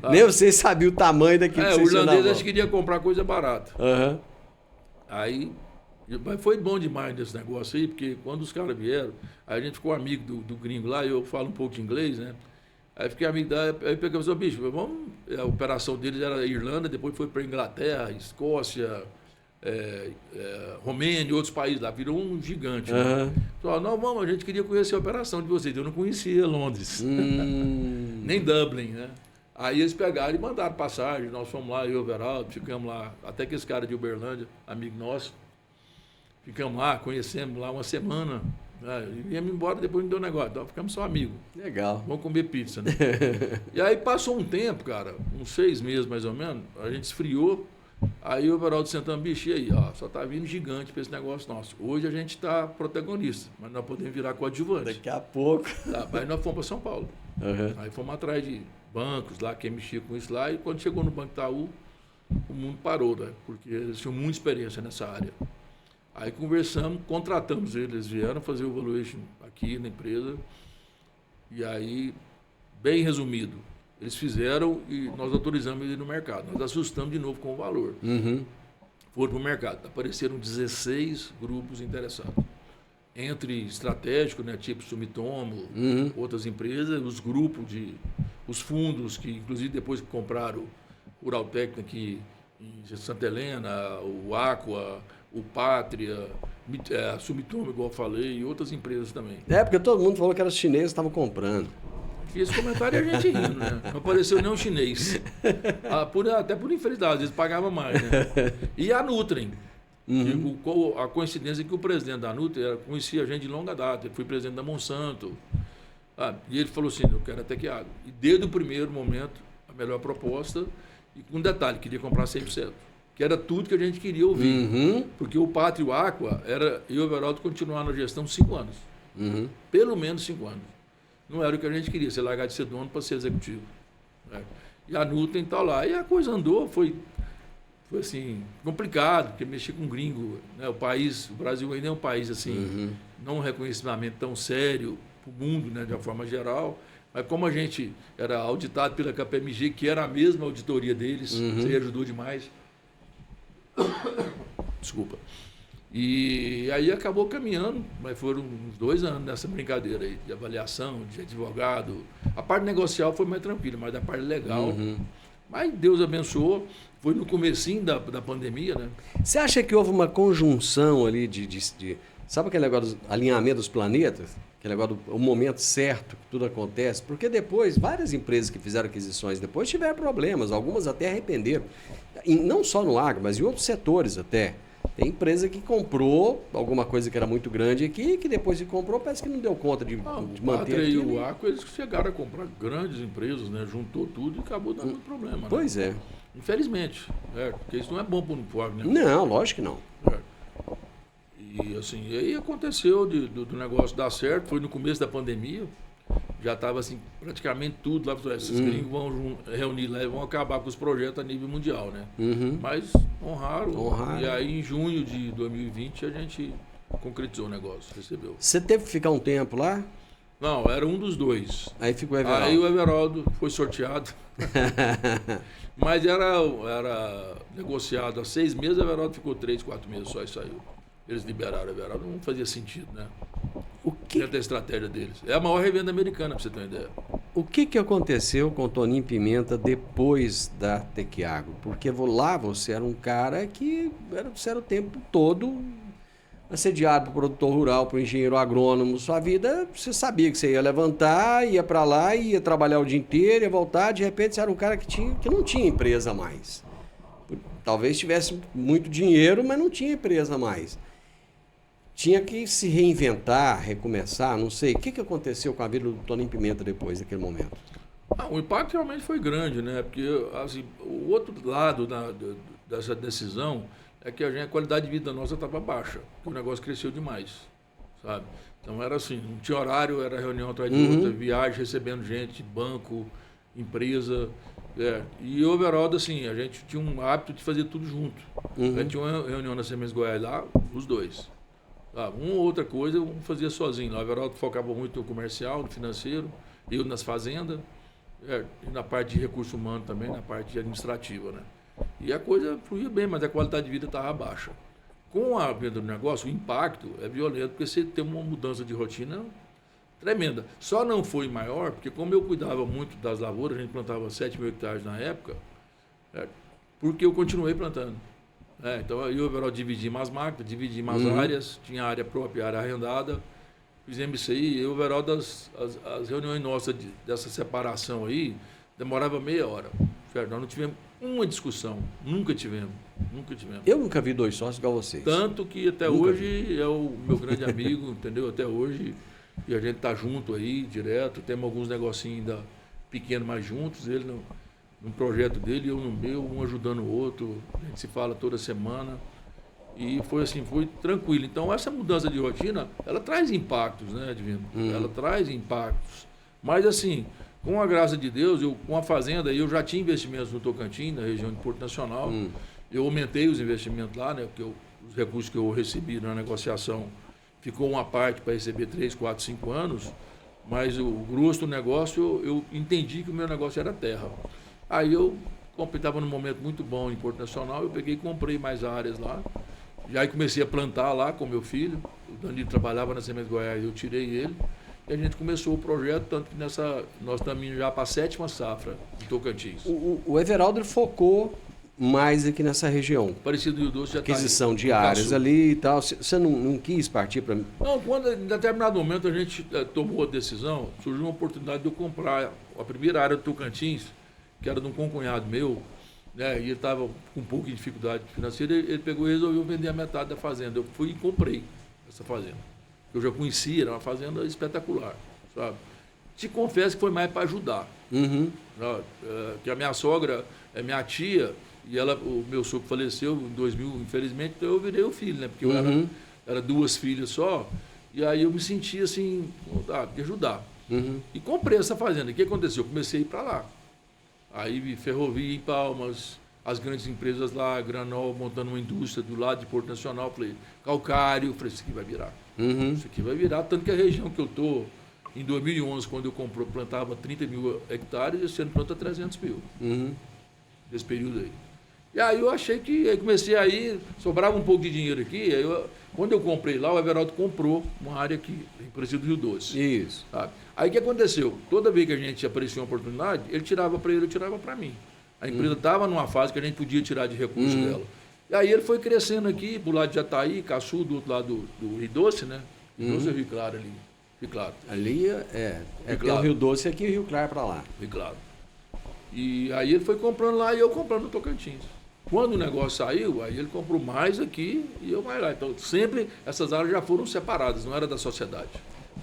Tá? Nem vocês sabiam o tamanho daquilo que vocês o irlandês acho que queria comprar coisa barata. Aí... Mas foi bom demais desse negócio aí, porque quando os caras vieram, aí a gente ficou amigo do gringo lá, eu falo um pouco de inglês, né? Aí fiquei amigo da... Aí pegamos o bicho, vamos... A operação deles era Irlanda, depois foi para Inglaterra, Escócia, Romênia e outros países lá, virou um gigante. Né? Falou, não, vamos, a gente queria conhecer a operação de vocês, eu não conhecia Londres, nem Dublin, né? Aí eles pegaram e mandaram passagem, nós fomos lá, eu e o Everaldo, ficamos lá, até que esse cara de Uberlândia, amigo nosso, ficamos lá, conhecemos lá uma semana, né? E íamos embora, depois não deu negócio, então ficamos só amigos. Legal. Vamos comer pizza, né? E aí passou um tempo, cara, uns 6 meses mais ou menos, a gente esfriou, aí o Everaldo sentando, bicho, e aí, ó, só tá vindo gigante para esse negócio nosso. Hoje a gente tá protagonista, mas nós podemos virar coadjuvante. Daqui a pouco. Tá, aí nós fomos para São Paulo. Aí fomos atrás de bancos lá, quem mexia com isso lá, e quando chegou no Banco Itaú, o mundo parou, né? Porque eles tinham muita experiência nessa área. Aí conversamos, contratamos eles vieram fazer o valuation aqui na empresa. E aí, bem resumido, eles fizeram e nós autorizamos ele no mercado. Nós assustamos de novo com o valor. Foram para o mercado. Apareceram 16 grupos interessados. Entre estratégico, né, tipo Sumitomo, outras empresas, os grupos os fundos, que inclusive depois que compraram o Uraltec aqui em Santa Helena, o Aqua, o Pátria, a Sumitomo, igual eu falei, e outras empresas também. Porque todo mundo falou que era os chineses que estavam comprando. E esse comentário é a gente rindo, né? Não apareceu nenhum chinês. Até por infelicidade, eles pagavam mais, né? E a Nutrien. A coincidência é que o presidente da Nutrien conhecia a gente de longa data. Ele foi presidente da Monsanto. E ele falou assim, eu quero até que água. E desde o primeiro momento, a melhor proposta, e com um detalhe, queria comprar 100%. Que era tudo que a gente queria ouvir. Porque o Pátria e o Aqua, eu e o Everaldo continuar na gestão 5 anos. Pelo menos 5 anos. Não era o que a gente queria, ser largar de ser dono para ser executivo. Né? E a Nutrien está lá. E a coisa andou, foi assim, complicado, porque mexer com gringo, né? O Brasil ainda é um país assim, não um reconhecimento tão sério para o mundo, né, de uma forma geral. Mas como a gente era auditado pela KPMG, que era a mesma auditoria deles, isso aí ajudou demais. Desculpa. E aí acabou caminhando, mas foram uns 2 anos nessa brincadeira aí, de avaliação, de advogado. A parte negocial foi mais tranquila, mas a parte legal... Mas Deus abençoou, foi no comecinho da pandemia, né? Você acha que houve uma conjunção ali sabe aquele negócio do alinhamento dos planetas? Aquele negócio do momento certo que tudo acontece? Porque depois, várias empresas que fizeram aquisições depois tiveram problemas, algumas até arrependeram. E não só no agro, mas em outros setores até. Tem empresa que comprou alguma coisa que era muito grande aqui, que depois que comprou parece que não deu conta de O manter Pátria e aquilo. o Arco, eles chegaram a comprar grandes empresas, né? Juntou tudo e acabou dando problema. Né? Pois é. Infelizmente, porque isso não é bom para o agro, né? Não, lógico que não. E assim, e aí aconteceu do negócio dar certo, foi no começo da pandemia, já estava assim, praticamente tudo lá, esses gringos vão reunir lá e vão acabar com os projetos a nível mundial, né? Mas honraram, e aí em junho de 2020 a gente concretizou o negócio, recebeu. Você teve que ficar um tempo lá? Não, era um dos dois. Aí ficou o Everaldo. Aí o Everaldo foi sorteado. Mas era negociado há 6 meses, o Everaldo ficou 3, 4 meses só e saiu. Eles liberaram o Everaldo, não fazia sentido, né? O que... Dentro da estratégia deles. É a maior revenda americana, pra você ter uma ideia. O que aconteceu com o Toninho Pimenta depois da Tequiago? Porque lá você era um cara que você era o tempo todo assediado para o produtor rural, para o engenheiro agrônomo. Sua vida, você sabia que você ia levantar, ia para lá, ia trabalhar o dia inteiro, ia voltar. De repente você era um cara que não tinha empresa mais. Talvez tivesse muito dinheiro, mas não tinha empresa mais. Tinha que se reinventar, recomeçar, não sei. O que aconteceu com a vida do Toninho Pimenta depois daquele momento? O impacto realmente foi grande, né? Porque assim, o outro lado dessa decisão é que a qualidade de vida nossa estava baixa, porque o negócio cresceu demais, sabe? Então era assim, não tinha horário, era reunião atrás de outra, viagem, recebendo gente, banco, empresa. E o Everaldo, assim, a gente tinha um hábito de fazer tudo junto. A gente tinha uma reunião na Sementes Goiás lá, os dois. Uma ou outra coisa eu fazia sozinho. O Everaldo focava muito no comercial, no financeiro, eu nas fazendas, e na parte de recurso humano também, na parte administrativa, né? E a coisa fluía bem, mas a qualidade de vida estava baixa. Com a venda do negócio, o impacto é violento, porque você tem uma mudança de rotina tremenda. Só não foi maior, porque como eu cuidava muito das lavouras, a gente plantava 7 mil hectares na época, porque eu continuei plantando. Então eu e o Everaldo dividimos as máquinas, dividimos as áreas, tinha área própria, área arrendada, fizemos isso aí. Eu e o Everaldo, as reuniões nossas dessa separação aí, demorava meia hora. Nós não tivemos uma discussão, nunca tivemos. Eu nunca vi 2 sócios igual vocês. Tanto que até hoje é o meu grande amigo, entendeu? Até hoje, e a gente tá junto aí, direto, temos alguns negocinhos ainda pequenos, mais juntos, ele no projeto dele, eu no meu, um ajudando o outro, a gente se fala toda semana, e foi assim, foi tranquilo. Então essa mudança de rotina, ela traz impactos, né, Divino? Ela traz impactos, mas assim, com a graça de Deus, com a fazenda, eu já tinha investimentos no Tocantins, na região de Porto Nacional, eu aumentei os investimentos lá, né, porque os recursos que eu recebi na negociação, ficou uma parte para receber 3, 4, 5 anos, mas o grosso do negócio, eu entendi que o meu negócio era terra. Aí eu estava num momento muito bom em Porto Nacional, eu peguei e comprei mais áreas lá. E aí comecei a plantar lá com meu filho. O Danilo trabalhava na Sementes Goiás, eu tirei ele. E a gente começou o projeto, tanto que nós estamos indo já para a 7ª safra em Tocantins. O Everaldo focou mais aqui nessa região. Parecido do Rio Doce, já aquisição de áreas ali e tal. Você não quis partir para... Não, quando em determinado momento a gente tomou a decisão, surgiu uma oportunidade de eu comprar a primeira área do Tocantins, que era de um concunhado meu, né, e ele estava com um pouco de dificuldade financeira, ele pegou e resolveu vender a metade da fazenda. Eu fui e comprei essa fazenda. Eu já conhecia, era uma fazenda espetacular, sabe? Te confesso que foi mais para ajudar. Que a minha sogra é minha tia, e o meu sogro faleceu em 2000, infelizmente, então eu virei o filho, né? Porque eu era 2 filhas só, e aí eu me sentia assim, de ajudar. E comprei essa fazenda. O que aconteceu? Eu comecei a ir para lá. Aí Ferrovia em Palmas, as grandes empresas lá, Granol, montando uma indústria do lado de Porto Nacional. Falei, Calcário, falei, isso aqui vai virar. Isso aqui vai virar. Tanto que a região que eu estou, em 2011, quando eu plantava 30 mil hectares, esse ano planta 300 mil. Desse período aí. E aí eu achei que, aí comecei aí, sobrava um pouco de dinheiro aqui, quando eu comprei lá, o Everaldo comprou uma área aqui, em Presídio do Rio Doce. Isso. Sabe? Aí o que aconteceu? Toda vez que a gente aparecia uma oportunidade, ele tirava para ele, eu tirava para mim. A empresa estava numa fase que a gente podia tirar de recursos dela. E aí ele foi crescendo aqui, pro lado de Jataí, Caçu, do outro lado do Rio Doce, né? Rio Doce é Rio Claro ali. Rio Claro. Ali Claro. O Rio Doce aqui e o Rio Claro para lá. Rio Claro. E aí ele foi comprando lá e eu comprando no Tocantins. Quando o negócio saiu, aí ele comprou mais aqui e eu mais lá. Então, sempre essas áreas já foram separadas, não era da sociedade.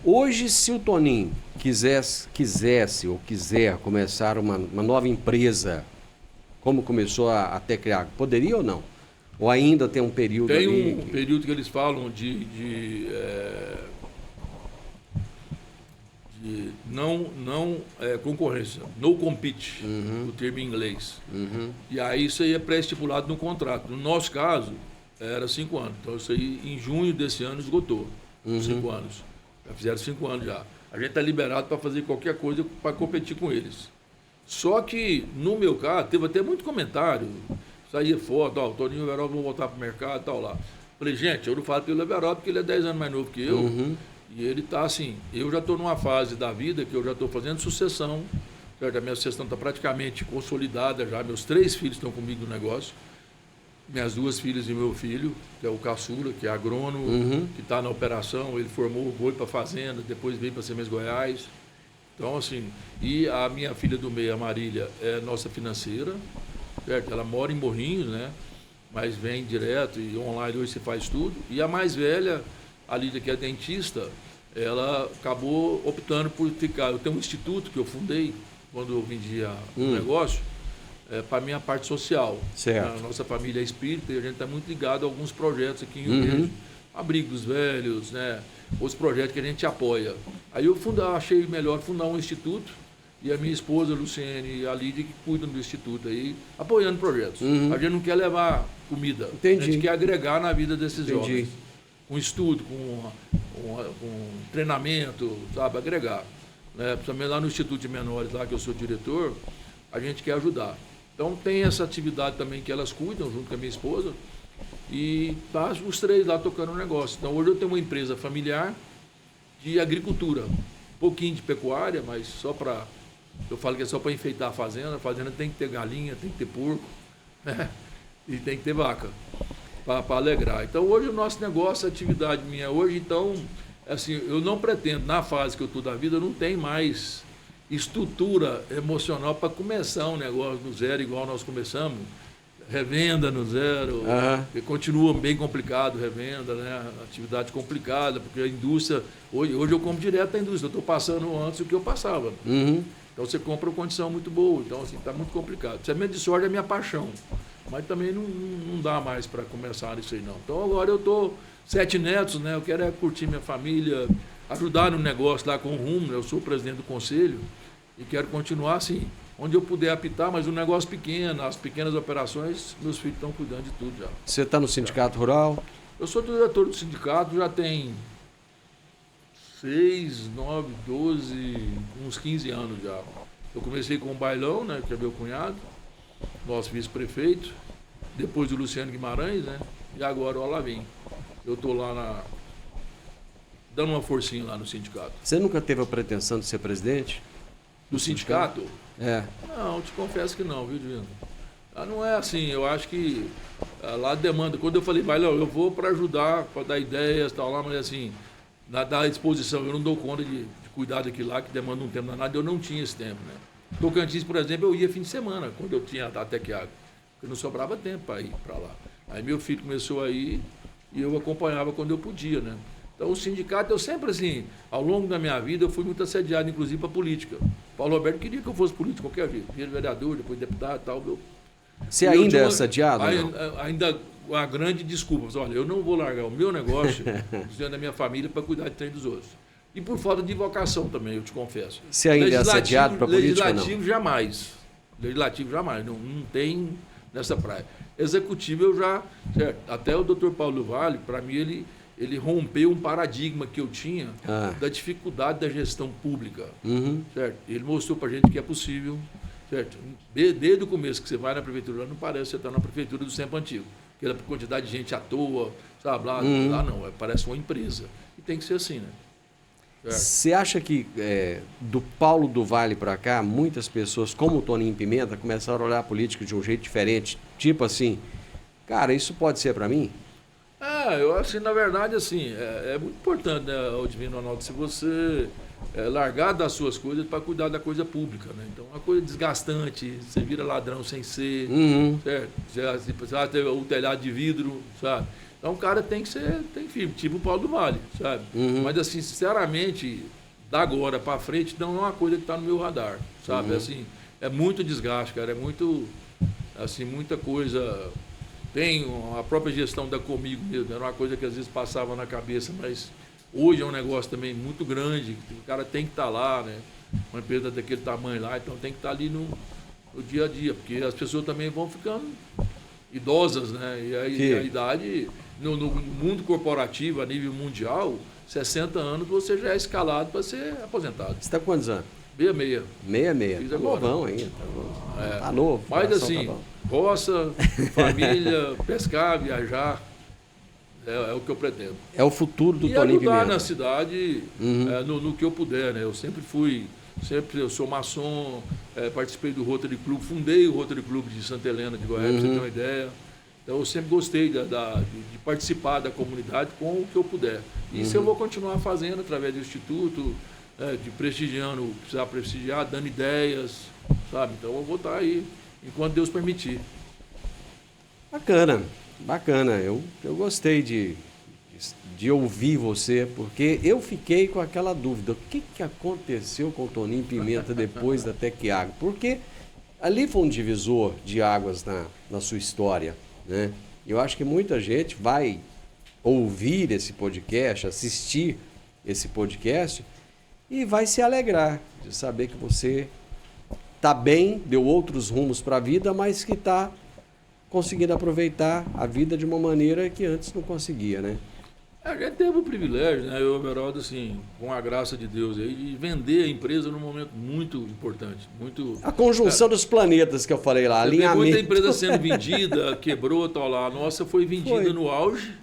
Hoje, se o Toninho quisesse ou quiser começar uma nova empresa, como começou a até criar, poderia ou não? Ou ainda tem um período Tem ali um período que eles falam de não concorrência, no compete, o termo em inglês. E aí isso aí é pré-estipulado no contrato. No nosso caso, era 5 anos. Então isso aí em junho desse ano esgotou. 5 anos. Já fizeram 5 anos já. A gente está liberado para fazer qualquer coisa para competir com eles. Só que, no meu caso, teve até muito comentário. Saía foto, ó, o Toninho Everaldo vou voltar para o mercado e tal lá. Falei, gente, eu não falo pelo Everaldo porque ele é 10 anos mais novo que eu. E ele está assim, eu já estou numa fase da vida que eu já estou fazendo sucessão. Certo? A minha sucessão está praticamente consolidada já. Meus 3 filhos estão comigo no negócio. Minhas 2 filhas e meu filho, que é o caçula, que é agrônomo, que está na operação. Ele formou, foi para a fazenda, depois veio para Sementes Goiás. Então, assim, e a minha filha do meio, a Marília, é nossa financeira. Certo? Ela mora em Morrinhos, né? Mas vem direto e online hoje você faz tudo. E a mais velha, a Lídia, que é dentista, ela acabou optando por ficar. Eu tenho um instituto que eu fundei quando eu vendia o negócio, para a minha parte social. Certo. A nossa família é espírita e a gente está muito ligado a alguns projetos aqui em Rio Verde. Abrigo dos Velhos, né? Outros projetos que a gente apoia. Aí eu achei melhor fundar um instituto. E a minha esposa, Luciene, e a Lídia, que cuidam do instituto aí, apoiando projetos. A gente não quer levar comida. Entendi. A gente quer agregar na vida desses jovens. Com estudo, com treinamento, sabe? Agregar. Né? Principalmente lá no Instituto de Menores, lá que eu sou diretor, a gente quer ajudar. Então tem essa atividade também que elas cuidam, junto com a minha esposa. E tá os 3 lá tocando o negócio. Então hoje eu tenho uma empresa familiar de agricultura. Um pouquinho de pecuária, mas só para... Eu falo que é só para enfeitar a fazenda tem que ter galinha, tem que ter porco, né? E tem que ter vaca para alegrar. Então hoje o nosso negócio, a atividade minha hoje, então, assim, eu não pretendo, na fase que eu estou da vida, eu não tenho mais estrutura emocional para começar um negócio do zero, igual nós começamos. Revenda no zero, continua bem complicado revenda, né? Atividade complicada, porque a indústria, hoje eu compro direto da indústria, eu estou passando antes do que eu passava. Então você compra uma condição muito boa, então assim, está muito complicado. Semente de soja é minha paixão, mas também não dá mais para começar nisso aí não. Então agora eu estou 7 netos, né? Eu quero curtir minha família, ajudar no negócio lá com o Rumo, né? Eu sou o presidente do conselho e quero continuar assim. Onde eu puder apitar, mas um negócio pequeno, as pequenas operações, meus filhos estão cuidando de tudo já. Você está no sindicato rural? Eu sou diretor do sindicato, já tem 6, 9, 12, uns 15 anos já. Eu comecei com o Bailão, né, que é meu cunhado, nosso vice-prefeito, depois o Luciano Guimarães, né, e agora o Alavim. Eu estou lá dando uma forcinha lá no sindicato. Você nunca teve a pretensão de ser presidente? Do sindicato? Não, te confesso que não, viu, Divino? Não é assim, eu acho que lá demanda, quando eu falei, Bailão, eu vou para ajudar, para dar ideias e tal lá, mas assim, da exposição, eu não dou conta de cuidar daquilo lá, que demanda um tempo danado, eu não tinha esse tempo, né? Tocantins, por exemplo, eu ia fim de semana, quando eu tinha até que água, porque não sobrava tempo para ir para lá. Aí meu filho começou a ir e eu acompanhava quando eu podia, né? Então, o sindicato, eu sempre, assim, ao longo da minha vida, eu fui muito assediado, inclusive, para política. Paulo Roberto queria que eu fosse político de qualquer jeito. Primeiro vereador, depois deputado e tal. Você ainda é assediado? Ainda a grande desculpa. Olha, eu não vou largar o meu negócio, dentro da minha família, para cuidar de trem dos outros. E por falta de vocação também, eu te confesso. Você ainda é assediado para política ou não? Legislativo, jamais. Legislativo, jamais. Não tem nessa praia. Executivo, eu já... Certo? Até o doutor Paulo Vale, para mim, ele rompeu um paradigma que eu tinha da dificuldade da gestão pública. Certo? Ele mostrou para a gente que é possível. Certo? Desde o começo que você vai na prefeitura, não parece que você está na prefeitura do Centro Antigo. Aquela quantidade de gente à toa, sabe? Lá não, parece uma empresa. E tem que ser assim, né? Você acha que do Paulo do Vale para cá, muitas pessoas, como o Toninho Pimenta, começaram a olhar a política de um jeito diferente? Tipo assim, cara, isso pode ser para mim? Eu acho que, na verdade, assim, é muito importante, né, o Divino Ronaldo, se você largar das suas coisas para cuidar da coisa pública, né? Então, uma coisa desgastante, você vira ladrão sem ser, certo? Você vai ter o telhado de vidro, sabe? Então, o cara tem que ser, tem firme, tipo o Paulo do Vale, sabe? Mas, assim, sinceramente, da agora para frente, não é uma coisa que está no meu radar, sabe? Assim, é muito desgaste, cara, é muito, assim, muita coisa. Tem a própria gestão da Comigo mesmo, era uma coisa que às vezes passava na cabeça, mas hoje é um negócio também muito grande, o cara tem que estar lá, né? Uma empresa daquele tamanho lá, então tem que estar ali no dia a dia, porque as pessoas também vão ficando idosas, né? E aí, a idade, no mundo corporativo, a nível mundial, 60 anos você já é escalado para ser aposentado. Você está com quantos anos? 66. 66. Tá novão ainda. Tá novo. Mas assim, roça, família, pescar, viajar, é o que eu pretendo. É o futuro do e Toninho Pimenta. E ajudar na cidade no que eu puder, né? Eu sempre eu sou maçom, participei do Rotary Club, fundei o Rotary Club de Santa Helena de Goiás, pra você ter uma ideia. Então eu sempre gostei de participar da comunidade com o que eu puder. Isso eu vou continuar fazendo através do Instituto, de prestigiando o que precisar prestigiar, dando ideias, sabe? Então eu vou estar aí enquanto Deus permitir. Bacana, bacana. Eu gostei de ouvir você, porque eu fiquei com aquela dúvida. O que aconteceu com o Toninho Pimenta depois da Tecagro? Porque ali foi um divisor de águas na sua história, né? Eu acho que muita gente vai ouvir esse podcast, assistir esse podcast e vai se alegrar de saber que você está bem, deu outros rumos para a vida, mas que está conseguindo aproveitar a vida de uma maneira que antes não conseguia, né? A gente teve o privilégio, né, eu, Everaldo, assim, com a graça de Deus, aí, de vender a empresa num momento muito importante. A conjunção dos planetas que eu falei lá, alinhamento. Muita empresa sendo vendida, quebrou, tal lá. A nossa foi vendida no auge,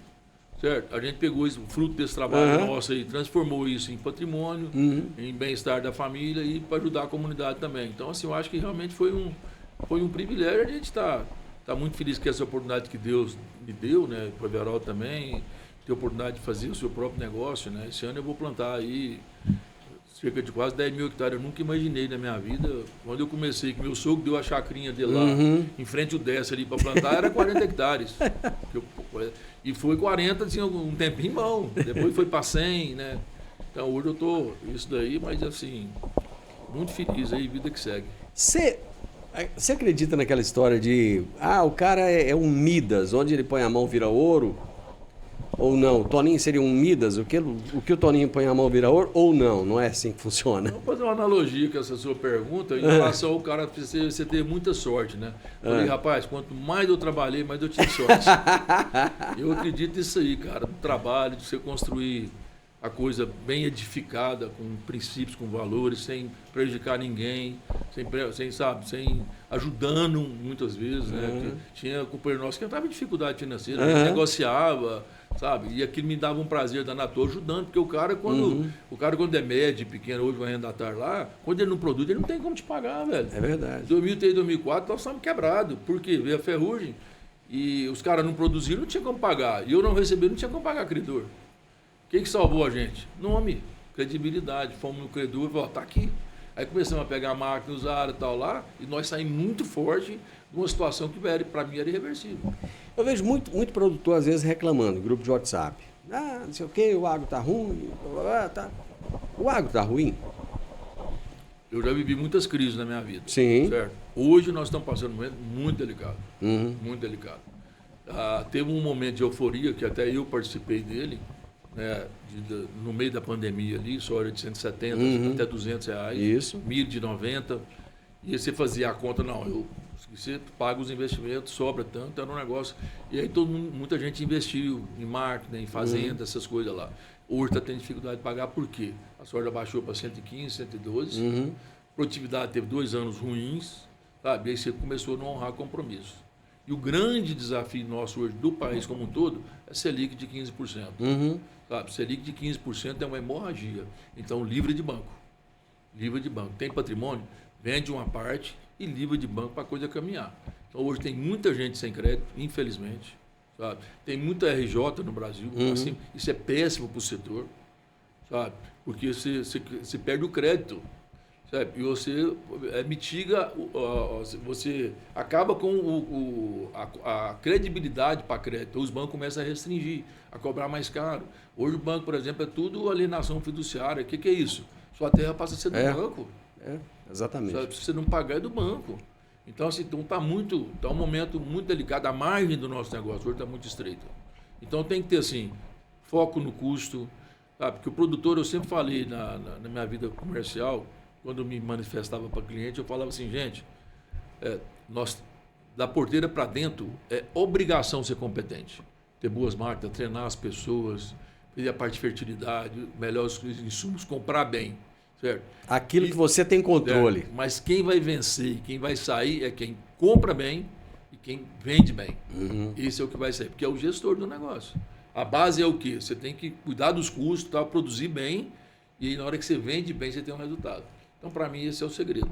certo? A gente pegou o fruto desse trabalho nosso e transformou isso em patrimônio, em bem-estar da família e para ajudar a comunidade também. Então, assim, eu acho que realmente foi um privilégio. A gente está muito feliz com essa oportunidade que Deus me deu, né? Para o Everaldo também, ter a oportunidade de fazer o seu próprio negócio, né? Esse ano eu vou plantar aí cerca de quase 10 mil hectares. Eu nunca imaginei na minha vida. Quando eu comecei, que meu sogro deu a chacrinha dele lá, em frente ao Dessa ali para plantar, era 40 hectares. E foi 40, tinha um tempinho bom. Depois foi para 100, né? Então hoje eu estou isso daí, mas assim, muito feliz aí, vida que segue. Você acredita naquela história de, o cara é um Midas, onde ele põe a mão vira ouro? Ou não? O Toninho seria um Midas? O que o Toninho põe a mão vira ouro? Ou não? Não é assim que funciona? Vou fazer uma analogia com essa sua pergunta em relação ao cara, você ter muita sorte, né? Eu falei, rapaz, quanto mais eu trabalhei, mais eu tive sorte. Eu acredito nisso aí, cara, no trabalho, de você construir a coisa bem edificada, com princípios, com valores, sem prejudicar ninguém, sem ajudando muitas vezes, né? Tinha companheiro nosso que entrava em dificuldade financeira, a gente negociava, sabe? E aquilo me dava um prazer danado, tô ajudando, porque o cara quando é médio, pequeno, hoje vai arrendatar lá, quando ele não produz, ele não tem como te pagar, velho. É verdade. 2003, 2004, nós estávamos quebrados. Por quê? Veio a ferrugem e os caras não produziram, não tinha como pagar. E eu não recebi, não tinha como pagar credor. O que salvou a gente? Nome, credibilidade. Fomos no credor e falamos, tá aqui. Aí começamos a pegar a máquina usada e tal lá, e nós saímos muito forte de uma situação que para mim era irreversível. Eu vejo muito produtor às vezes reclamando, grupo de WhatsApp. Não sei o que, o agro tá ruim, tá. O agro tá ruim? Eu já vivi muitas crises na minha vida. Sim. Certo? Hoje nós estamos passando um momento muito delicado. Muito delicado. Teve um momento de euforia, que até eu participei dele, né, no meio da pandemia ali, soja de 170 até 200 reais. Isso. Milho de 90. E você fazia a conta, você paga os investimentos, sobra tanto, era um negócio. E aí muita gente investiu em máquina, em fazenda, essas coisas lá. Hoje está tendo dificuldade de pagar, por quê? A soja baixou para 115, 112. Produtividade teve 2 anos ruins, sabe? E aí você começou a não honrar compromisso. E o grande desafio nosso hoje, do país como um todo, é Selic de 15%. Sabe? Selic de 15% é uma hemorragia. Então, livre de banco. Livre de banco. Tem patrimônio? Vende uma parte e livre de banco para a coisa caminhar. Então, hoje tem muita gente sem crédito, infelizmente. sabe? Tem muita RJ no Brasil, assim, isso é péssimo para o setor, sabe? Porque você perde o crédito, sabe? E você mitiga, você acaba com a credibilidade para crédito. Os bancos começam a restringir, a cobrar mais caro. Hoje o banco, por exemplo, é tudo alienação fiduciária. O que é isso? Sua terra passa a ser do banco. Exatamente. Sabe? Se você não pagar, é do banco. Então, assim, tá um momento muito delicado. A margem do nosso negócio hoje está muito estreita. Então tem que ter, assim, foco no custo. Sabe? Porque o produtor, eu sempre falei na minha vida comercial, quando eu me manifestava para cliente, eu falava assim, gente, nós, da porteira para dentro, é obrigação ser competente. Ter boas máquinas, treinar as pessoas, fazer a parte de fertilidade, melhores insumos, comprar bem. Certo? Aquilo que você tem controle. Mas quem vai vencer e quem vai sair é quem compra bem e quem vende bem. Esse é o que vai sair, porque é o gestor do negócio. A base é o quê? Você tem que cuidar dos custos, tá? Produzir bem, e aí, na hora que você vende bem, você tem um resultado. Então, para mim, esse é o segredo,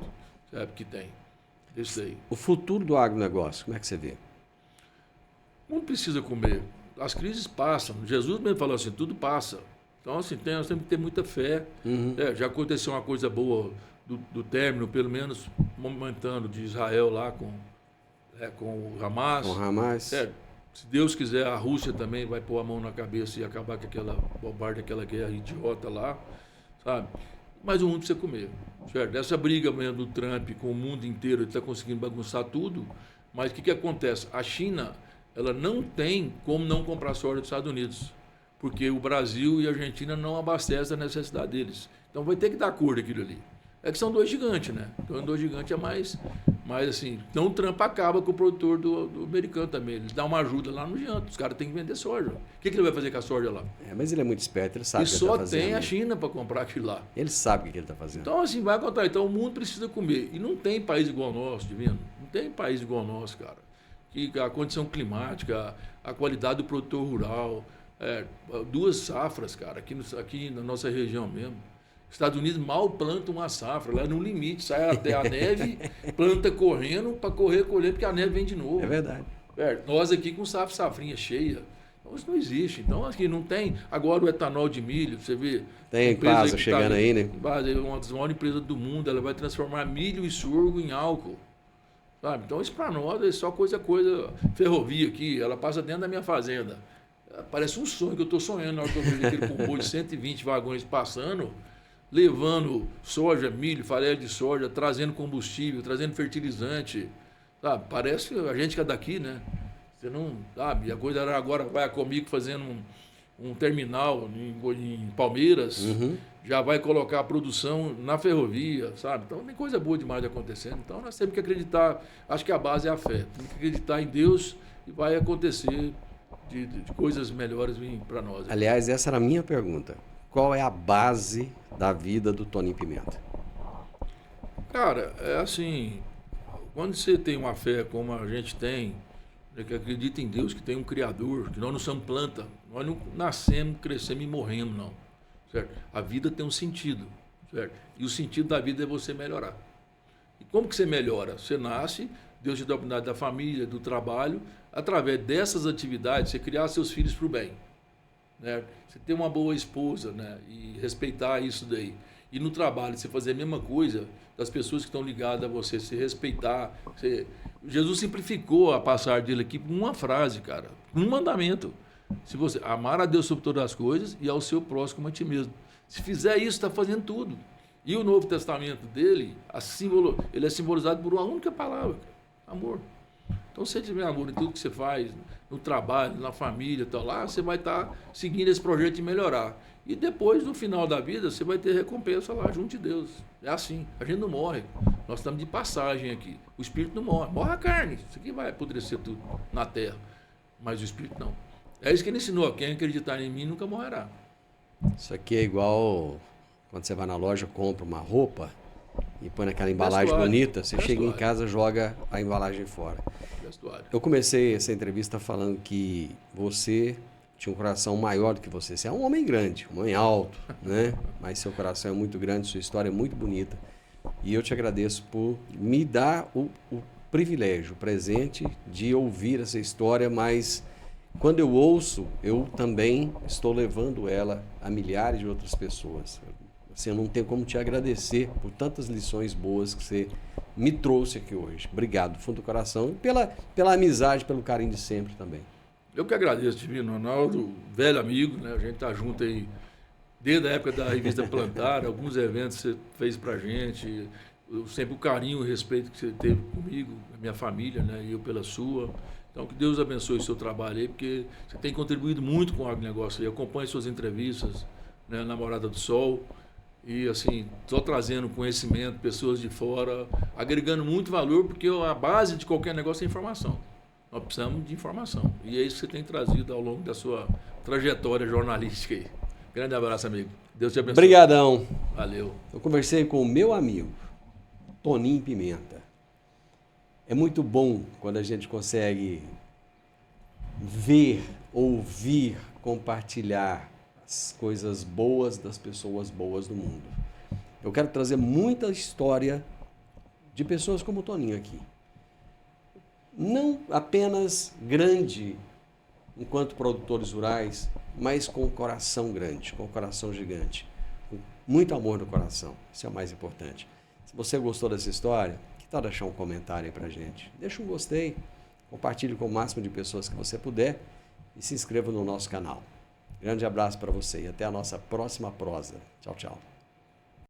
sabe, que tem. Isso aí. O futuro do agronegócio, como é que você vê? Não precisa comer. As crises passam. Jesus mesmo falou assim, tudo passa. Então, assim, nós temos que ter muita fé. Já aconteceu uma coisa boa do término, pelo menos momentâneo, de Israel lá com o Hamas. Com o Hamas. Se Deus quiser, a Rússia também vai pôr a mão na cabeça e acabar com aquela bobagem, aquela guerra idiota lá, sabe? Mas o mundo precisa comer, certo? Essa briga mesmo do Trump com o mundo inteiro, ele está conseguindo bagunçar tudo, mas o que acontece? A China, ela não tem como não comprar soja dos Estados Unidos, porque o Brasil e a Argentina não abastecem a necessidade deles. Então vai ter que dar cor daquilo ali. É que são dois gigantes, né? Então, dois gigantes é mais assim. Então, o Trump acaba com o produtor do americano também. Ele dá uma ajuda lá no janto. Os caras têm que vender soja. O que ele vai fazer com a soja lá? Mas ele é muito esperto, ele sabe o que ele está fazendo. E só tem a China para comprar aquilo lá. Ele sabe o que ele está fazendo. Então, assim, vai contar. Então, o mundo precisa comer. E não tem país igual ao nosso, Divino. Não tem país igual ao nosso, cara. Que a condição climática, a qualidade do produtor rural, 2 safras, cara, aqui na nossa região mesmo. Estados Unidos mal planta uma safra, lá no limite, sai até a neve, planta correndo para colher, porque a neve vem de novo. É verdade. Nós aqui com safrinha cheia. Então isso não existe. Então aqui não tem. Agora o etanol de milho, você vê. Tem empresa chegando aí, né? Uma das maiores empresas do mundo, ela vai transformar milho e sorgo em álcool. Sabe? Então isso para nós é só coisa. Ferrovia aqui, ela passa dentro da minha fazenda. Parece um sonho que eu estou sonhando na hora que eu vejo aquele comboio de 120 vagões passando, levando soja, milho, farelo de soja, trazendo combustível, trazendo fertilizante, sabe? Parece a gente que é daqui, né? Você não, sabe? A coisa era agora, vai comigo fazendo um terminal em Palmeiras, já vai colocar a produção na ferrovia, sabe? Então tem coisa boa demais acontecendo. Então nós temos que acreditar, acho que a base é a fé. Temos que acreditar em Deus e vai acontecer de coisas melhores vir para nós. Aliás, essa era a minha pergunta. Qual é a base da vida do Toninho Pimenta? Cara, é assim, quando você tem uma fé como a gente tem, que acredita em Deus, que tem um Criador, que nós não somos planta, nós não nascemos, crescemos e morremos, não. Certo? A vida tem um sentido, certo? E o sentido da vida é você melhorar. E como que você melhora? Você nasce, Deus te dá a oportunidade da família, do trabalho, através dessas atividades, você criar seus filhos para o bem. Né? Você ter uma boa esposa, né? E respeitar isso daí. E no trabalho, você fazer a mesma coisa das pessoas que estão ligadas a você, se respeitar. Jesus simplificou a passagem dele aqui por uma frase, cara, um mandamento. Se você amar a Deus sobre todas as coisas e ao seu próximo como a ti mesmo. Se fizer isso, está fazendo tudo. E o Novo Testamento dele, ele é simbolizado por uma única palavra, amor. Então, se você tiver amor em tudo que você faz, no trabalho, na família, tal, lá, você vai estar seguindo esse projeto de melhorar. E depois, no final da vida, você vai ter recompensa lá junto de Deus. É assim, a gente não morre. Nós estamos de passagem aqui. O espírito não morre. Morre a carne. Isso aqui vai apodrecer tudo na terra. Mas o espírito não. É isso que ele ensinou. Quem acreditar em mim nunca morrerá. Isso aqui é igual quando você vai na loja, compra uma roupa e põe naquela embalagem Vestuário. bonita, você chega em casa, joga a embalagem fora. Vestuário. Eu comecei essa entrevista falando que você tinha um coração maior do que você. Você é um homem grande, um homem alto, né? Mas seu coração é muito grande, sua história é muito bonita. E eu te agradeço por me dar o privilégio, o presente de ouvir essa história, mas quando eu ouço, eu também estou levando ela a milhares de outras pessoas. Assim, eu não tenho como te agradecer por tantas lições boas que você me trouxe aqui hoje. Obrigado, do fundo do coração, e pela amizade, pelo carinho de sempre também. Eu que agradeço, Divino Ronaldo, velho amigo, né? A gente tá junto aí desde a época da revista Plantar, alguns eventos que você fez pra gente, sempre o carinho e o respeito que você teve comigo, a minha família, né? E eu pela sua. Então, que Deus abençoe o seu trabalho aí, porque você tem contribuído muito com o agronegócio aí. Eu acompanho suas entrevistas, né, na Morada do Sol, e assim, só trazendo conhecimento, pessoas de fora, agregando muito valor, porque a base de qualquer negócio é informação. Nós precisamos de informação. E é isso que você tem trazido ao longo da sua trajetória jornalística aí. Grande abraço, amigo. Deus te abençoe. Obrigadão. Valeu. Eu conversei com o meu amigo, Toninho Pimenta. É muito bom quando a gente consegue ver, ouvir, compartilhar as coisas boas das pessoas boas do mundo. Eu quero trazer muita história de pessoas como o Toninho aqui. Não apenas grande enquanto produtores rurais, mas com o coração grande, com o coração gigante, com muito amor no coração. Isso é o mais importante. Se você gostou dessa história, que tal deixar um comentário aí pra gente? Deixa um gostei, compartilhe com o máximo de pessoas que você puder e se inscreva no nosso canal. Grande abraço para você e até a nossa próxima prosa. Tchau, tchau.